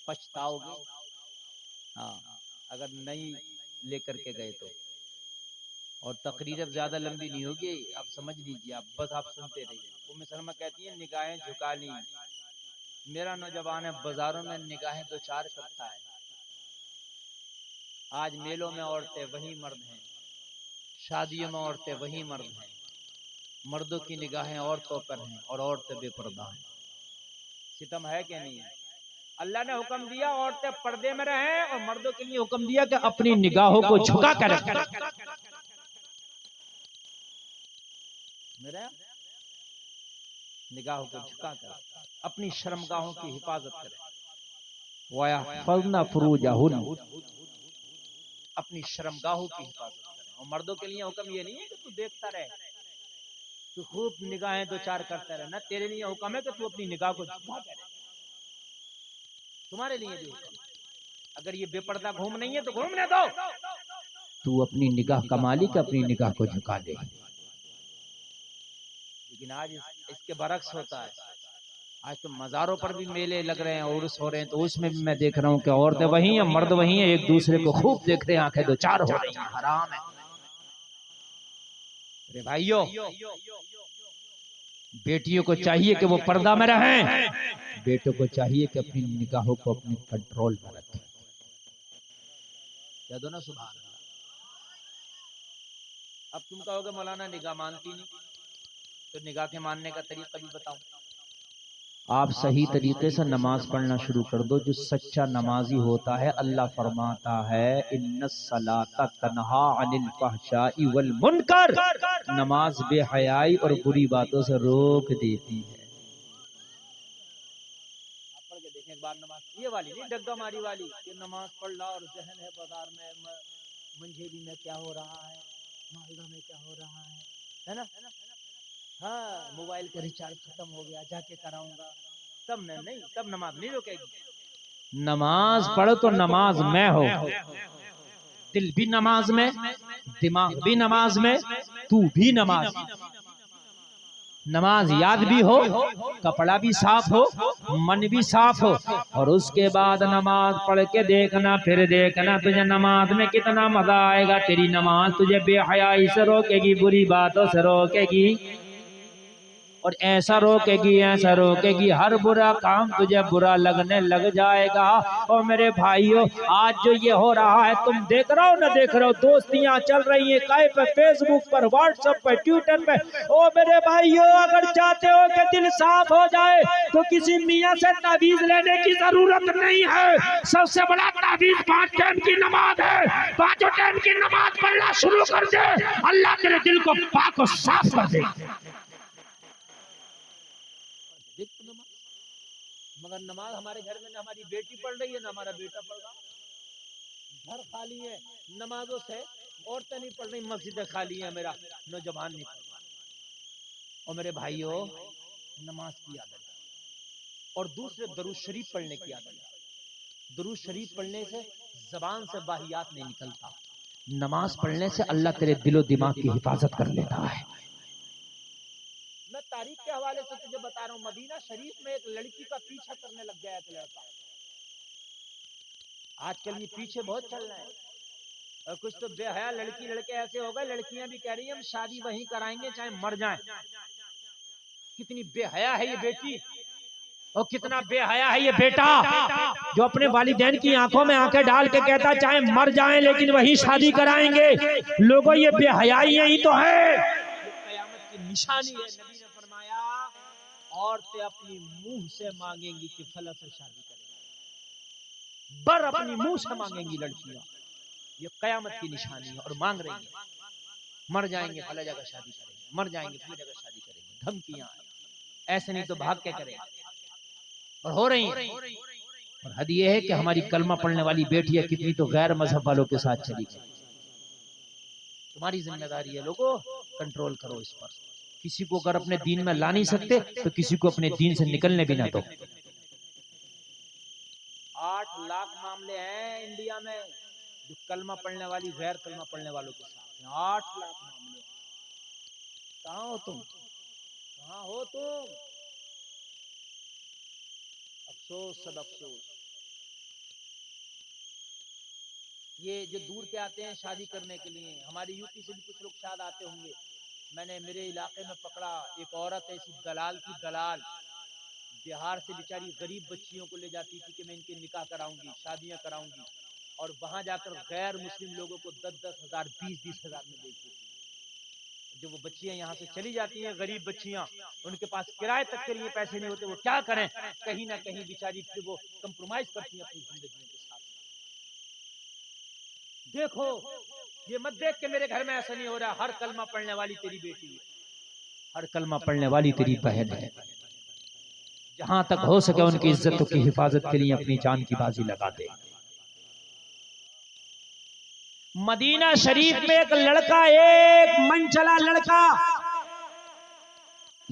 पछताओगे हाँ अगर नहीं लेकर के गए तो। और तकरीर अब ज्यादा लंबी नहीं होगी, आप समझ लीजिए, आप बस आप सुनते रहिए। उम्मे सलमा कहती है, निगाहें झुका ली, मेरा नौजवान है बाजारों में निगाहें दो चार करता है। आज मेलों में औरतें वही मर्द हैं, शादियों में औरतें वही मर्द हैं। मर्दों की निगाहें औरतों पर हैं और औरतें बेपर्दा हैं। सितम है कि नहीं? अल्लाह ने हुक्म दिया औरतें पर्दे में रहें और मर्दों के लिए हुक्म दिया कि अपनी निगाहों को झुका कर रखें। मेरा निगाहों को झुका कर अपनी शर्मगाहों की हिफाजत करें। वयहफज़ना फुरूजहुन, अपनी शर्मगाहों की हिफाजत करें। और मर्दों के लिए हुक्म ये नहीं है कि तू देखता रहे, तू खूब निगाहें दो चार करता रहे ना। तेरे लिए हुक्म है कि तू अपनी निगाह को झुका करे। तुम्हारे लिए भी हुक्म है। अगर ये बेपर्दा घूम नहीं है तो घूमने दो। तू अपनी निगाह कमाली के अपनी निगाह को झुका दे। लेकिन आज इसके बरक्स होता है। आज तो मज़ारों पर भी मेले लग रहे हैं, उर्स हो रहे हैं, तो उसमें भी मैं देख रहा हूँ कि औरतें वही हैं, मर्द वही हैं, एक दूसरे को खूब देख रहे हैं, आंखें दो चार हो रही हैं। हराम है। अरे भाइयों, बेटियों को चाहिए कि वो पर्दा में रहें, बेटों को चाहिए कि अपनी निगाहों को अपने कंट्रोल में रखें। कह दो ना सुभान अल्लाह। अब तुम कहोगे मौलाना निगाह मानती नहीं, तो निगाह के मानने का तरीका भी बताओ। आप सही तरीके से नमाज पढ़ना शुरू कर दो। जो सच्चा नमाजी होता है, अल्लाह फरमाता है इन्नस्सलाता तन्हा अनिल फहशाई वल मुनकर, नमाज बेहयाई और बुरी बातों से रोक देती है। आप पढ़ के देखें एक बार नमाज, ये वाली नहीं डग्गा मारी वाली कि नमाज पढ़ ला और जहन है बाजार में, मंझेली में क्या हो रहा है, मालदा में क्या हो रहा है ना? हाँ, मोबाइल का रिचार्ज खत्म हो गया, जाके कराऊंगा। तब नहीं, तब नमाज नहीं रुकेगी। नमाज पढ़ो तो नमाज में हो, दिल भी नमाज में, दिमाग भी नमाज में, तू भी नमाज। नमाज याद भी हो, कपड़ा भी साफ हो, मन भी साफ हो, और उसके बाद नमाज पढ़ के देखना, फिर देखना तुझे नमाज में कितना मजा आएगा। तेरी नमाज तुझे बेहयाई से रोकेगी, बुरी बातों से रोकेगी, और ऐसा रोकेगी हर बुरा काम तुझे बुरा लगने लग जाएगा। और मेरे भाइयों, आज जो ये हो रहा है, तुम देख रहे हो ना, देख रहे हो, दोस्तियां चल रही हैं कहीं पे, फेसबुक पर, व्हाट्सएप पे, ट्विटर पे। ओ मेरे भाइयों, अगर चाहते हो कि दिल साफ हो जाए तो किसी मियां से ताबीज लेने की जरूरत नहीं है। सबसे बड़ा ताबीज 5 टाइम की नमाज है। 5 टाइम की नमाज पढ़ना शुरू कर दे, अल्लाह तेरे दिल को पाक और साफ कर दे। मगर नमाज हमारे घर में ना हमारी बेटी पढ़ रही है ना हमारा बेटा पढ़ रहा। घर खाली है नमाजों से, औरतें नहीं पढ़ रही, मस्जिदें खाली है, मेरा नौजवान नहीं पढ़ रहा। और मेरे भाइयों, नमाज की आदत और दूसरे दरूद शरीफ पढ़ने की आदत। दरूद शरीफ पढ़ने से जबान से बाहियात नहीं निकलता। नमाज पढ़ने से अल्लाह तेरे दिलो दिमाग की हिफाजत कर लेता है। मैं तारीख के हवाले से तुझे बता रहा हूँ, मदीना शरीफ में एक लड़की का पीछा करने लग गया एक लड़का। आजकल ये पीछे बहुत चल रहा है, और कुछ तो बेहया लड़की लड़के ऐसे हो गए, लड़कियां भी कह रही हैं हम शादी वहीं कराएंगे चाहे मर जाएं। कितनी बेहया है ये बेटी और कितना बेहया है ये बेटा, जो अपने वालिदैन की आंखों में आंखें डाल के कहता चाहे मर जाएं लेकिन वही शादी कराएंगे। लोगों, ये बेहयाई ही तो है। कयामत की निशानी है। नबी ने फरमाया औरतें अपनी मुंह से मांगेंगी कि फला से शादी करेंगे, बर अपनी मुंह से मांगेंगी लड़कियां। ये कयामत की निशानी है और मांग रही है, मर जाएंगे फला जगह शादी करेंगे, मर जाएंगे फला जगह शादी करेंगे। धमकियां ऐसे नहीं तो भाग के करेंगे, और हो रही हैं। और हद ये है कि हमारी कलमा पढ़ने वाली बेटियां कितनी तो गैर मजहब वालों के साथ चली गई। तुम्हारी जिम्मेदारी है, लोगों कंट्रोल करो इस पर। किसी को अगर अपने दीन में ला नहीं सकते तो किसी को अपने दीन से निकलने भी ना दो। 8 लाख मामले हैं इंडिया में जो कलमा पढ़ने वाली गैर कलमा पढ़ने वालों के साथ हैं। 8 लाख मामले। कहाँ हो तुम, कहाँ हो तुम? अफसोस, सब अफसोस। ये जो दूर के आते हैं शादी करने के लिए, हमारे यूपी से भी कुछ लोग शायद आते होंगे। मैंने मेरे इलाके में पकड़ा एक औरत ऐसी दलाल की दलाल, बिहार से बेचारी गरीब बच्चियों को ले जाती थी कि मैं इनके निकाह कराऊंगी, शादियां कराऊंगी, और वहां जाकर गैर मुस्लिम लोगों को 10-10 हजार 20-20 हजार में बेचती थी। जो वो बच्चियां यहाँ से चली जाती हैं, गरीब बच्चियां, उनके पास किराए तक के लिए पैसे नहीं होते, वो क्या करें, कहीं ना कहीं बेचारी फिर वो कंप्रोमाइज करती हैं अपनी जिंदगी के साथ। देखो, ये मत देख के मेरे घर में ऐसा नहीं हो रहा, हर कलमा पढ़ने वाली तेरी बेटी है, हर कलमा पढ़ने वाली तेरी बहन है। जहां तक हो सके उनकी इज्जतों की हिफाजत के लिए अपनी जान की बाजी लगा दे। मदीना शरीफ में एक लड़का, एक मनचला लड़का,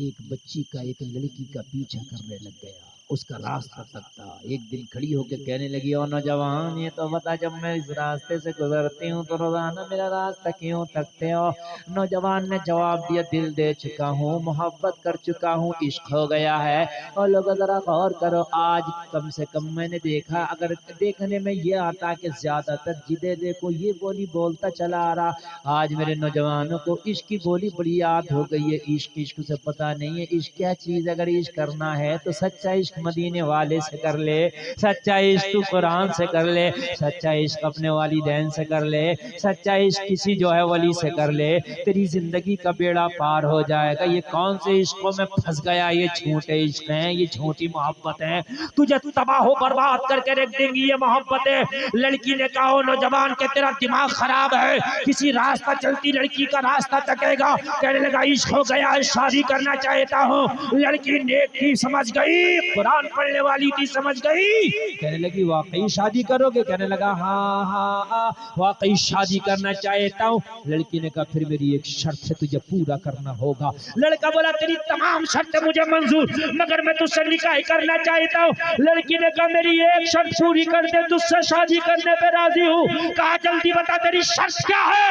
एक बच्ची का, एक लड़की का पीछा करने लग गया, उसका रास्ता तकता। एक दिन खड़ी होकर कहने लगी, ओ नौजवान, ये तो बता, जब मैं इस रास्ते से गुजरती हूँ तो रोजाना मेरा रास्ता क्यों तकते हो? नौजवान ने जवाब दिया, दिल दे चुका हूँ, मोहब्बत कर चुका हूँ, इश्क हो गया है। और लोग जरा गौर करो, आज कम से कम मैंने देखा, अगर देखने में ये आता कि ज्यादातर जिदे देखो ये बोली बोलता चला आ रहा। आज मेरे नौजवानों को इश्क की बोली बड़ी याद हो गई है। इश्क इश्क से पता नहीं है इश्क क्या चीज। अगर इश्क करना है तो सच्चा इश्क मदीने वाले से कर ले, सच्चा इश्क तू कुरान से कर ले, सच्चा इश्क अपने वालिदैन से कर ले, सच्चा इश्क किसी जो है वली से कर ले, तेरी जिंदगी का बेड़ा पार हो जाएगा। ये कौन से इश्कों में फंस गया? ये झूठे इश्क हैं, ये झूठी मोहब्बत है, तुझे तबाह बर्बाद करके रख देंगी ये मोहब्बत है। लड़की ने कहा, नौजवान के तेरा दिमाग खराब है, किसी रास्ता चलती लड़की का रास्ता तकेगा। कहने लगा, इश्क हो गया है, शादी करना चाहता हूँ। लड़की नेक थी, समझ गई, कुरान पढ़ने वाली थी, समझ गई। कहने लगी, वाकई शादी करोगे? कहने लगा, हाँ हाँ हाँ, वाकई शादी करना चाहता हूँ। लड़की ने कहा, फिर मेरी एक शर्त है, तुझे पूरा करना होगा। लड़का बोला, तेरी तमाम शर्तें मुझे मंजूर, मगर मैं तुझसे निकाह करना चाहता हूँ। लड़की ने कहा, मेरी एक शर्त पूरी कर दे, तुझसे शादी करने पे राजी हूँ। कहा, जल्दी बता तेरी शर्त क्या है?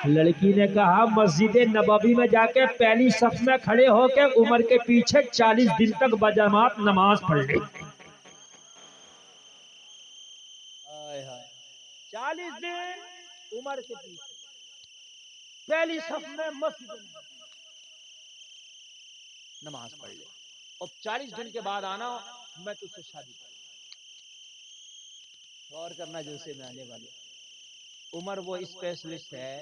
लड़की ने कहा, मस्जिद नबवी में जाके पहली सफ में खड़े होकर उमर के पीछे 40 दिन तक बजमात नमाज पढ़ ले। 40 दिन उमर के पीछे पहली सफ में मस्जिद नमाज पढ़ ले, और 40 दिन के बाद आना, मैं तुझसे शादी करूं। गौर करना जलसे में आने वाले, उमर वो स्पेशलिस्ट है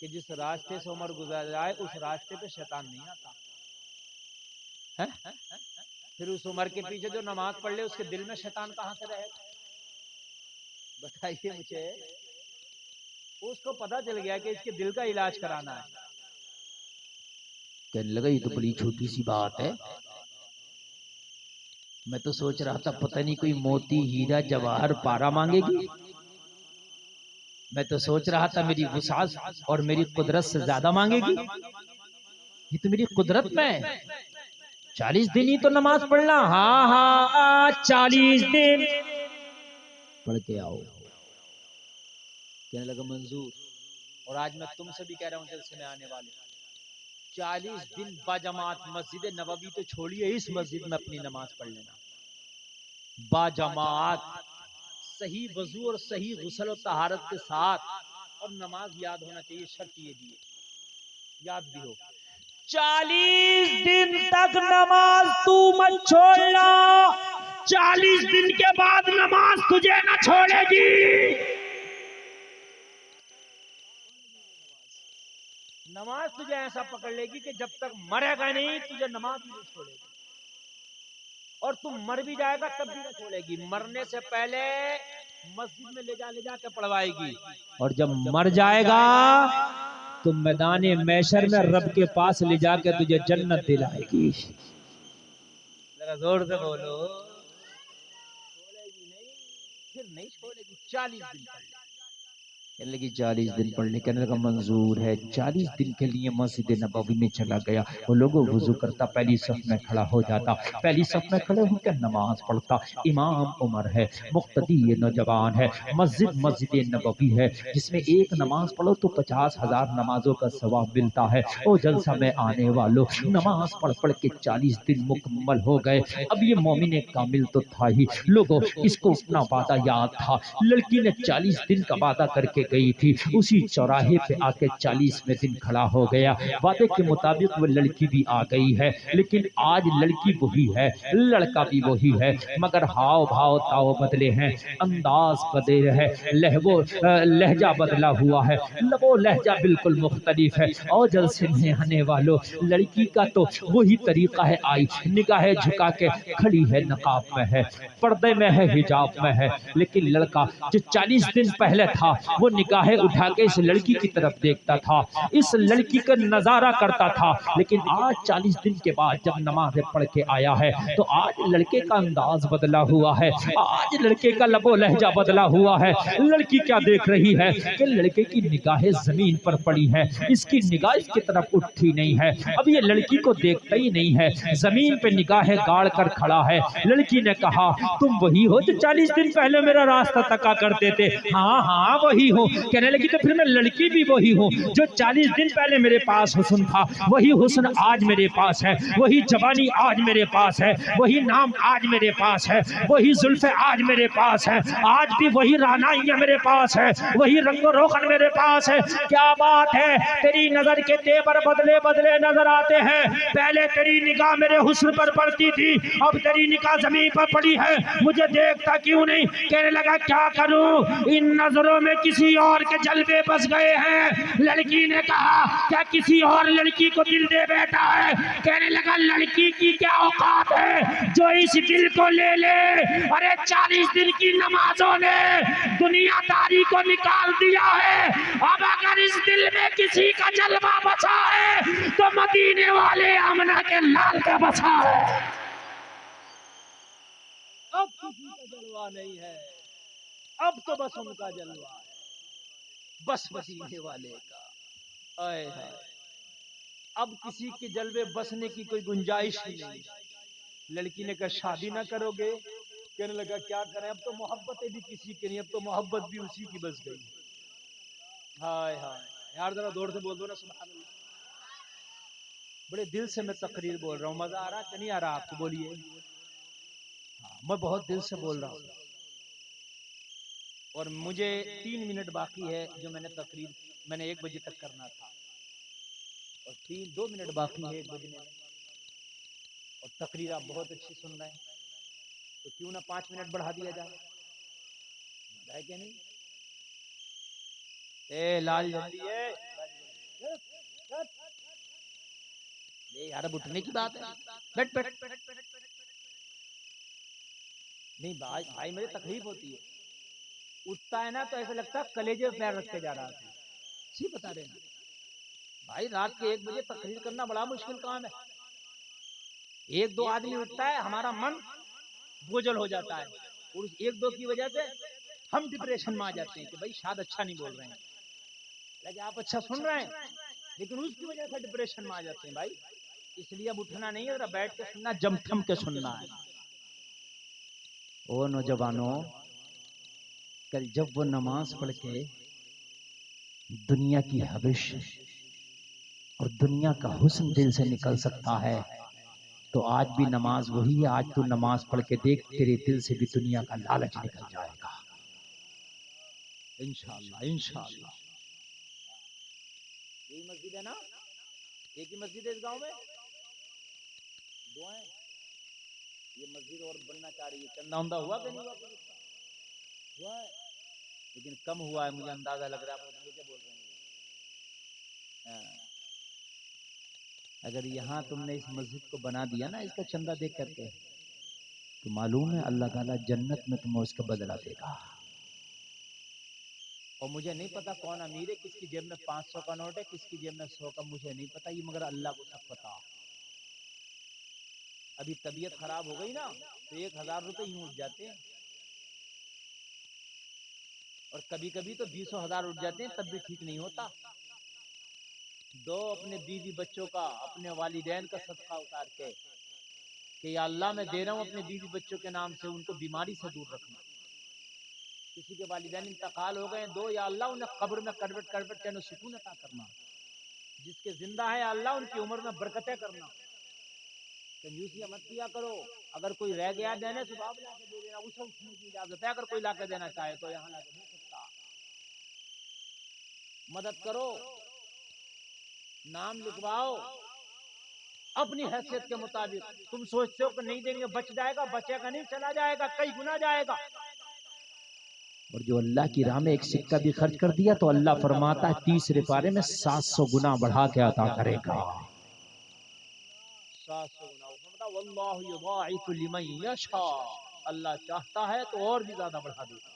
कि जिस रास्ते से उमर गुजर जाए उस रास्ते पे शैतान नहीं आता है? फिर उस उमर के पीछे जो नमाज पढ़ ले उसके दिल में शैतान कहां से रहेगा? बताइए मुझे। उसको पता चल गया कि इसके दिल का इलाज कराना है। कहने लगा, ये तो बड़ी छोटी सी बात है, मैं तो सोच रहा था पता नहीं कोई मोती हीरा जवाहर पारा मांगेगी। मैं तो सोच रहा था मेरी वुसात और मेरी कुदरत से ज्यादा मांगेगी। ये तो मेरी कुदरत में है। 40 दिन ही तो नमाज पढ़ना। हाँ हाँ, 40 दिन पढ़ के आओ। कहने लगा, मंजूर। और आज मैं तुमसे भी कह रहा हूँ, जलसे में आने वाले, 40 दिन बाजमात मस्जिद नबवी तो छोड़िए, इस मस्जिद में अपनी नमाज पढ़ लेना बाजमात, सही वजू और सही गुस्ल और तहारत के साथ। और नमाज याद होना चाहिए, शर्त ये भी है, याद भी हो। 40 दिन तक नमाज तू मत छोड़ना, 40 दिन के बाद नमाज तुझे न छोड़ेगी। नमाज तुझे ऐसा पकड़ लेगी कि जब तक मरेगा नहीं तुझे नमाज नहीं छोड़ेगी, और तुम मर भी जाएगा तब भी न छोड़ेगी। मरने से पहले मस्जिद में ले जा के पढ़वाएगी, और जब मर जाएगा तो मैदान मैशर में रब के पास ले जाके तुझे जन्नत दिलाएगी। जरा जोर से बोलो, छोड़ेगी नहीं, फिर नहीं छोड़ेगी। 40 दिन पढ़ ले। कहने लगी 40 दिन पढ़ने। कहने लगा, मंजूर है। 40 दिन के लिए मस्जिद नबवी में चला गया। वो लोगों वुजू करता, पहली सफ में खड़ा हो जाता, पहली सफ में खड़े होकर नमाज पढ़ता। इमाम उमर है, मुक्तदी ये नौजवान है, मस्जिद नबवी है जिसमें एक नमाज पढ़ो तो 50,000 नमाजों का सवाब मिलता है। ओ जलसा में आने वालों, नमाज पढ़ पढ़ के 40 दिन मुकम्मल हो गए। अब ये मोमिन कामिल तो था ही, लोगों इसको अपना वादा याद था। लड़की ने 40 दिन का वादा करके गई थी, उसी चौराहे पे आके 40वें दिन खड़ा हो गया। वादे के मुताबिक वो लड़की भी आ गई है, लेकिन आज लड़की वही है, लड़का भी वही है, मगर हाव भाव ताव बदले हैं, अंदाज बदले है, लहजा बदला हुआ है, लबो लहजा बिल्कुल मुख्तलिफ है। और जल से आने वालों, लड़की का तो वही तरीका है, आई निगाहें झुका के खड़ी है, नकाब में है, पर्दे में है, हिजाब में है। लेकिन लड़का जो 40 दिन पहले था, वो निगाहें उठा के इस लड़की की तरफ देखता था, इस लड़की का नजारा करता था। लेकिन आज 40 दिन के बाद जब नमाज़ें पढ़ के आया है, तो आज लड़के का अंदाज बदला हुआ है, आज लड़के का लबो लहजा बदला हुआ है। लड़की क्या देख रही है कि लड़के की निगाहें जमीन पर पड़ी है, इसकी निगाह इसकी तरफ उठी नहीं है। अब ये लड़की को देखता ही नहीं है, जमीन पे निगाहें गाड़ कर खड़ा है। लड़की ने कहा, तुम वही हो जो 40 दिन पहले मेरा रास्ता तका करते थे? हाँ हाँ वही हूँ। कहने लगी, तो फिर मैं लड़की भी वही हूँ जो 40 दिन पहले मेरे पास हुस्न था, वही हुस्न आज मेरे पास है, वही जवानी आज मेरे पास है, वही नाम आज मेरे पास है, वही जुल्फे आज मेरे पास है, आज भी वही रानाइयां मेरे पास है, वही रंगो रोगन मेरे पास है। क्या बात है, तेरी नजर के तेवर बदले बदले नजर आते हैं। पहले तेरी निगाह मेरे हुस्न पर पड़ती थी, अब तेरी निगाह जमीन पर पड़ी है, मुझे देखता क्यों नहीं? कहने लगा, क्या करूं, इन नजरों में किसी और के जलवे बस गए हैं। लड़की ने कहा, क्या किसी और लड़की को दिल दे बैठा है? कहने लगा, लड़की की क्या औकात है जो इस दिल को ले ले? अरे 40 दिन की नमाजों ने दुनियादारी को निकाल दिया है। अब अगर इस दिल में किसी का जलवा बचा है तो मदीने वाले आमना के लाल का बचा है। अब किसी का जलवा नहीं है, अब तो बस उनका जलवा है, बस मदीने वाले का। आए हाय, अब किसी के जलवे बसने की कोई गुंजाइश ही नहीं। लड़की ने कहा, शादी ना करोगे? कहने लगा, क्या करें, अब तो मोहब्बतें भी किसी की नहीं, अब तो मोहब्बत भी उसी की बस गई। हाय हाय यार, जरा जोर से बोल दो ना सुभान अल्लाह। बड़े दिल से मैं तकरीर बोल रहा हूँ, मजा आ रहा कि नहीं आ रहा आपको? बोलिए। हाँ, मैं बहुत दिल से बोल रहा हूँ। और मुझे 3 मिनट बाकी है, जो मैंने 1 बजे तक करना था, और 2 मिनट बाकी है 1 बजने में। और तकरीर आप बहुत अच्छी सुन रहे हैं, तो क्यों ना 5 मिनट बढ़ा दिया जाए, है कि नहीं? ए लाल जल्दी है यार, अब उठने की बात है। बैठ बैठ। नहीं भाई भाई, मुझे तकलीफ होती है, उठता है ना तो ऐसा लगता है कलेजे पे पैर रख के जा रहा था। सी बता रहे हैं भाई, रात के 1 बजे तकरीर करना बड़ा मुश्किल काम है। 1-2 आदमी उठता है, हमारा मन बोझल हो जाता है, और उस 1-2 की वजह से हम डिप्रेशन में आ जाते हैं कि भाई शायद अच्छा नहीं बोल रहे हैं। लेकिन आप अच्छा सुन रहे हैं, लेकिन उसकी वजह से डिप्रेशन में आ जाते हैं भाई। इसलिए अब उठना नहीं है, जरा बैठ के सुनना, जम थम के सुनना है। ओ नौजवानों, कल जब वो नमाज पढ़ के दुनिया की हविश और दुनिया का हुस्न दिल से निकल सकता है, तो आज भी नमाज वही है। आज तू नमाज पढ़ के देख, तेरे दिल से भी दुनिया का लालच निकल जाएगा, इंशाअल्लाह इंशाअल्लाह। यही मस्जिद है ना, एक ही मस्जिद है इस गांव में, 2 हैं। ये मस्जिद और बनना चाह रही है, चंदा उंदा हुआ कि नहीं हुआ? हुआ है, लेकिन कम हुआ है, मुझे अंदाजा लग रहा है। आप क्या बोल रहे हैं? अगर यहाँ तुमने इस मस्जिद को बना दिया ना, इसका चंदा देख करके, तो मालूम है अल्लाह ताला जन्नत में तुम्हें उसका बदला देगा। और मुझे नहीं पता कौन अमीर है, किसकी जेब में 500 का नोट है, किसकी जेब में 100 का, मुझे नहीं पता ये, मगर अल्लाह को सब पता। अभी तबीयत खराब हो गई ना, तो 1000 रुपए यूं उठ जाते हैं, और कभी कभी तो 20,000 उठ जाते हैं, तब भी ठीक नहीं होता। दो अपने बीवी बच्चों का, अपने वालिदैन का सदका उतार के कि या अल्लाह मैं दे रहा हूँ अपने बीवी बच्चों के नाम से, उनको बीमारी से दूर रखना। किसी के वालिदैन इंतकाल हो गए, दो या अल्लाह उन्हें कब्र में करवट करवट के सुकून अता करना। जिसके जिंदा है अल्लाह उनकी उम्र में बरकतें करना। कंजूसियां मत किया करो। अगर कोई रह गया देने तो आप लाके दे देना, उसे उठने की इजाजत है, अगर कोई लाके देना चाहे तो यहाँ लाके दे सकता। मदद करो, नाम लिखवाओ अपनी हैसियत के मुताबिक। तुम सोचते हो कि नहीं देंगे बच जाएगा, बचेगा नहीं, चला जाएगा, कई गुना जाएगा। और जो अल्लाह की राह में एक सिक्का भी खर्च कर दिया तो अल्लाह फरमाता है तीसरे पारे में 700 गुना बढ़ा के अता करेगा। 700 गुना। वल्लाहु युदाइफु लिमन यशा, अल्लाह चाहता है तो और भी ज्यादा बढ़ा देगा।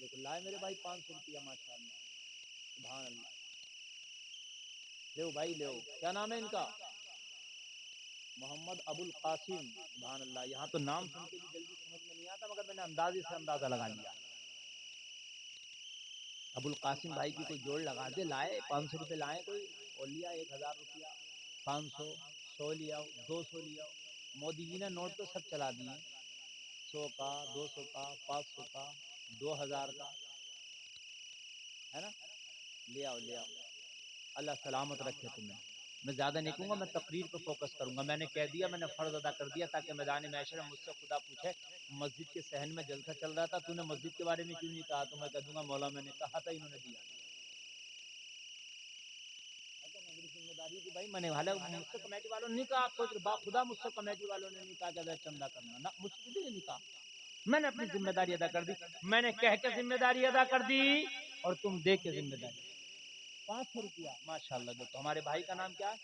देखो लाए मेरे भाई 500 रुपया, माशाअल्लाह, सुभान अल्लाह। ले भाई ले, क्या नाम है इनका? मोहम्मद अबुल कासिम, सुभान अल्लाह। यहाँ तो नाम सुन के भी जल्दी समझ में नहीं आता, मगर मैंने अंदाजे से अंदाजा लगा लिया। अबुल कासिम भाई की कोई जोड़ लगा दे। लाए 500 रुपये लाए कोई, और लिया 1000 रुपया, 500, 100 लिया, 200 लिया। मोदी जी ने नोट तो सब चला दिए, 100 का, 200 का, 500 का, 2000 का, है ना। ले आओ ले आओ, अल्लाह सलामत रखे तुम्हें। मैं ज्यादा नहीं कहूँगा, मैं तकरीर पर फोकस करूंगा। मैंने कह दिया, मैंने फर्ज अदा कर दिया, ताकि मैदान महशर में मुझसे खुदा पूछे मस्जिद के सहन में जलसा चल रहा था, तूने मस्जिद के बारे में क्यों नहीं कहा? तो मैं कह दूंगा मौला मैंने कहा था, इन्होंने दिया। मेरी जिम्मेदारी थी भाई, मैंने हालांकि मुझसे कमेटी वालों ने नहीं कहा, आप सोच रहे खुदा मुझसे कमेटी वालों ने नहीं कहा कि चंदा करना ना, मुझसे किसी ने नहीं कहा। मैंने अपनी जिम्मेदारी अदा कर दी, मैंने कह के जिम्मेदारी अदा कर दी, और तुम दे के जिम्मेदारी। 500 रुपया, माशाल्लाह। देखो हमारे भाई का नाम क्या है?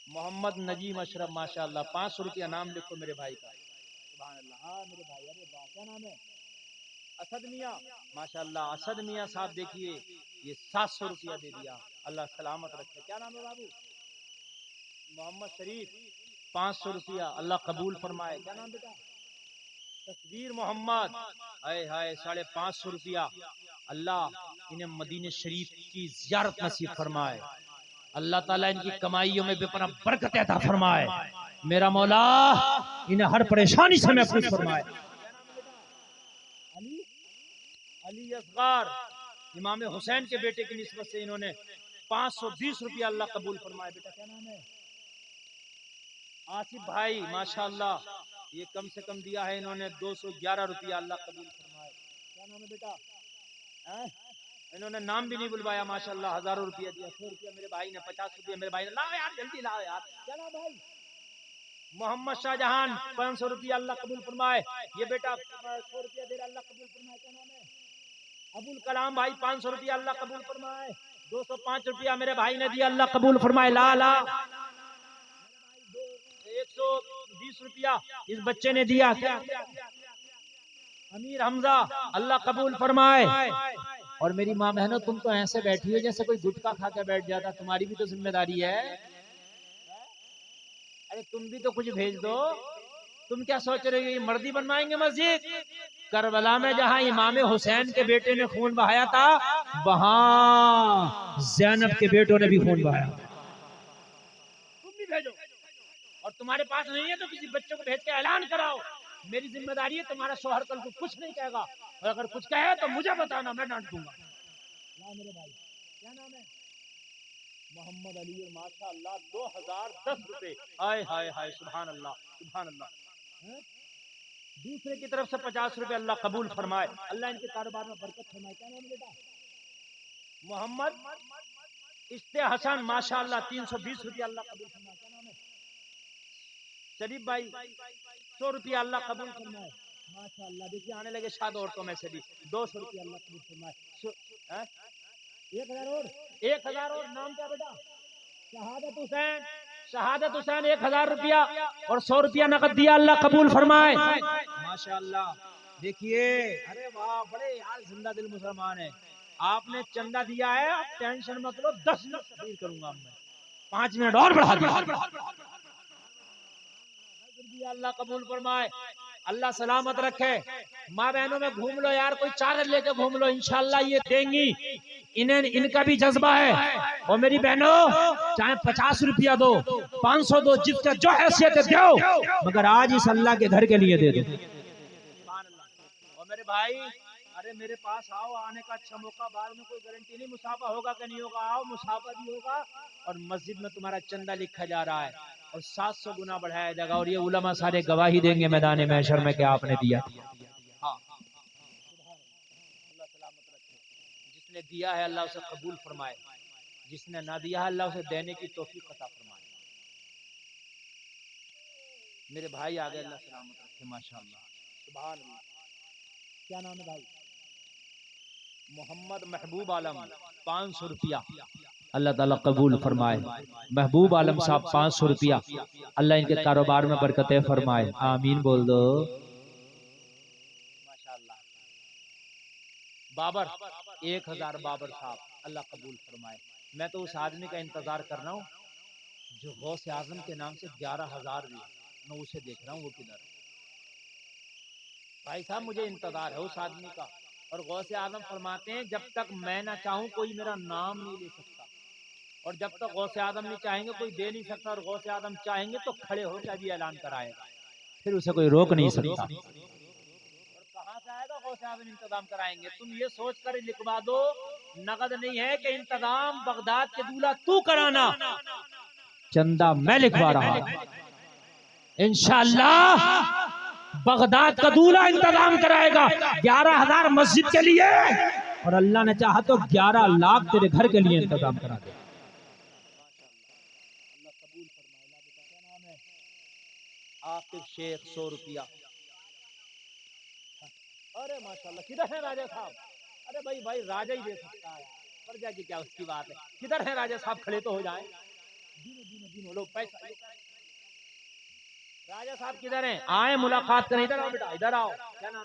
मोहम्मद नजीम अशरफ, माशाल्लाह। 500 रुपया नाम लिखो मेरे भाई का, सुभान अल्लाह। हाँ मेरे भाई, अरे वाह, क्या नाम है? असद मियाँ, माशाल्लाह। असद मियाँ साहब देखिए, ये 700 रुपया दे दिया, अल्लाह सलामत रखे। क्या नाम है बाबू? मोहम्मद शरीफ, 500 रुपया, अल्लाह कबूल फरमाए। क्या नाम बेटा? तस्वीर मोहम्मद, हाय हाय, 550 रुपया, अल्लाह इन्हें मदीने शरीफ की ज़ियारत नसीब फरमाए। अल्लाह ताला इनकी कमाइयों में बेपनाह बरकत अता फरमाए। मेरा मौला इन्हें हर परेशानी से महफूज फरमाए। अली अली असगर, इमाम हुसैन के बेटे की निस्बत से इन्होंने 520 रुपया, अल्लाह कबूल फरमाए। बेटा क्या नाम है? आसिफ भाई, माशाल्लाह, ये कम से कम दिया है इन्होंने 211 रुपया, अल्लाह कबूल फरमाए। क्या नाम है बेटा? इन्होंने नाम भी नहीं बुलवाया, माशाल्लाह, हजारों रुपया दिया। 100 रुपया मेरे भाई ने, 50 रुपया मेरे भाई ने। लाओ यार, जल्दी लाओ यार। क्या नाम भाई? मोहम्मद शाहजहान, 500 रुपया, अल्लाह कबूल फरमाए। ये बेटा 100 रुपया दे रहा, अल्लाह कबूल फरमाए। क्या नाम है? अबुल कलाम भाई, 500 रुपया, अल्लाह कबूल फरमाए। 205 रुपया मेरे भाई ने दिया, अल्लाह कबूल फरमाए। ला ला 120 रुपया इस बच्चे ने दिया। क्या? अमीर हमजा, अल्लाह कबूल फरमाए। और मेरी माँ बहनों, तुम तो ऐसे बैठी हो जैसे कोई गुटखा खा के बैठ जाता, तुम्हारी भी तो जिम्मेदारी है। अरे तुम भी तो कुछ भेज दो। तुम क्या सोच रहे हो, ये मर्दी बनवाएंगे मस्जिद? करबला में जहाँ इमाम हुसैन के बेटे ने खून बहाया था, वहां ज़ैनब के बेटों ने भी खून बहाया। तुम भी भेजो, और तुम्हारे पास नहीं है तो किसी बच्चे को भेज के ऐलान कराओ। मेरी जिम्मेदारी है, तुम्हारा शौहर कल को कुछ नहीं कहेगा, और अगर कुछ कहे तो मुझे बताना, मैं डांट दूंगा। मेरे भाई क्या नाम है? मोहम्मद अली, माशाअल्लाह, 2010 रुपए। हाय हाय हाय, सुभान अल्लाह, सुभान अल्लाह। दूसरे की तरफ से 50 रुपए, अल्लाह कबूल फरमाए, अल्लाह इनके कारोबार में बरकत फरमाए। क्या नाम है बेटा? मोहम्मद इश्ते हसन, माशाअल्लाह, 320 रुपया, अल्लाह कबूल फरमाए। क्या नाम है? शरीफ भाई, 100 रुपया, अल्लाह कबूल फरमाए, माशाअल्लाह। देखिए आने लगे शाद औरतों में से भी 200 रुपया, अल्लाह कबूल फरमाए। 1000 और नाम क्या बेटा? शहादत हुसैन, शहादत हुसैन, 1000 रुपया और 100 रुपया नकद दिया, अल्लाह कबूल फरमाए, माशाअल्लाह। देखिए, अरे वाह, बड़े यार जिंदा दिल मुसलमान है। आपने चंदा दिया है, आप टेंशन मत लो, 10 मिनट तकरीर करूंगा मैं, 5 मिनट और बढ़ा दिया। अल्लाह कबूल फरमाए, अल्लाह सलामत रखे। माँ बहनों में घूम लो यार, कोई चादर लेके घूम लो, इंशाल्लाह ये देंगी। इन्हें इनका भी जज्बा है। और मेरी बहनों, चाहे 50 रुपया दो, 500 दो, जिसका जो हैसियत है दो, मगर आज इस अल्लाह के घर के लिए दे दो। और मेरे भाई, अरे मेरे पास आओ, आने का अच्छा मौका, बाद में कोई गारंटी नहीं मुसाफा होगा कि नहीं होगा। आओ, मुसाफा भी होगा, और मस्जिद में तुम्हारा चंदा लिखा जा रहा है, और 700 गुना बढ़ाया जाएगा। और ये उलमा सारे गवाही देंगे मैदान महशर में कि आपने दिया। हाँ, जिसने दिया है अल्लाह उसे कबूल फरमाए, जिसने ना दिया है अल्लाह उसे देने की तौफीक अता फरमाए। मेरे भाई आ गए, अल्लाह सलामत रखे, माशाअल्लाह, सुभान अल्लाह। क्या नाम है भाई? मोहम्मद महबूब आलम, 500 रुपया। अल्लाह ताला कबूल फरमाए। महबूब आलम साहब 500 रुपया, अल्लाह इनके कारोबार में बरकतें फरमाए, आमीन बोल दो। माशाअल्लाह। बाबर 1000 बाबर साहब, अल्लाह कबूल फरमाए। मैं तो उस आदमी का इंतजार कर रहा हूँ जो गौसे आजम के नाम से 11,000 दिए, मैं उसे देख रहा हूँ, वो किधर है। भाई साहब मुझे इंतजार है उस आदमी का। और गौसे आजम फरमाते हैं जब तक मैं ना चाहूं कोई मेरा नाम नहीं ले सकता, और जब तक गौसे आजम नहीं चाहेंगे कोई दे नहीं सकता, और गौसे आजम चाहेंगे तो खड़े होकर अभी ऐलान कराएगा, फिर उसे कोई रोक नहीं सकता। और कहाँ से आएगा गौसे आजम इंतजाम कराएंगे। तुम ये सोच कर लिखवा दो, नगद नहीं है कि इंतजाम बगदाद के दूल्हा तू कराना, चंदा मैं लिखवा रहा हूं, इंशाअल्लाह बगदाद का दूल्हा इंतजाम कराएगा 11,000 मस्जिद के लिए, और अल्लाह ने चाहा तो 11 लाख तेरे घर के लिए इंतजाम करा दे। अल्लाह कबूल फरमाए। ला बेटा क्या नाम है? आकिब शेख, 100 रुपया। अरे माशाल्लाह, किधर है राजा साहब? अरे भाई भाई राजा ही दे सकता है, प्रजा की क्या उसकी बात है। किधर है राजा साहब? खड़े तो हो जाए। दिनो दिनो दिनो लो पैसा लो। राजा साहब किधर हैं? आए मुलाकात करें, इधर आओ बेटा, इधर आओ। क्या नाम?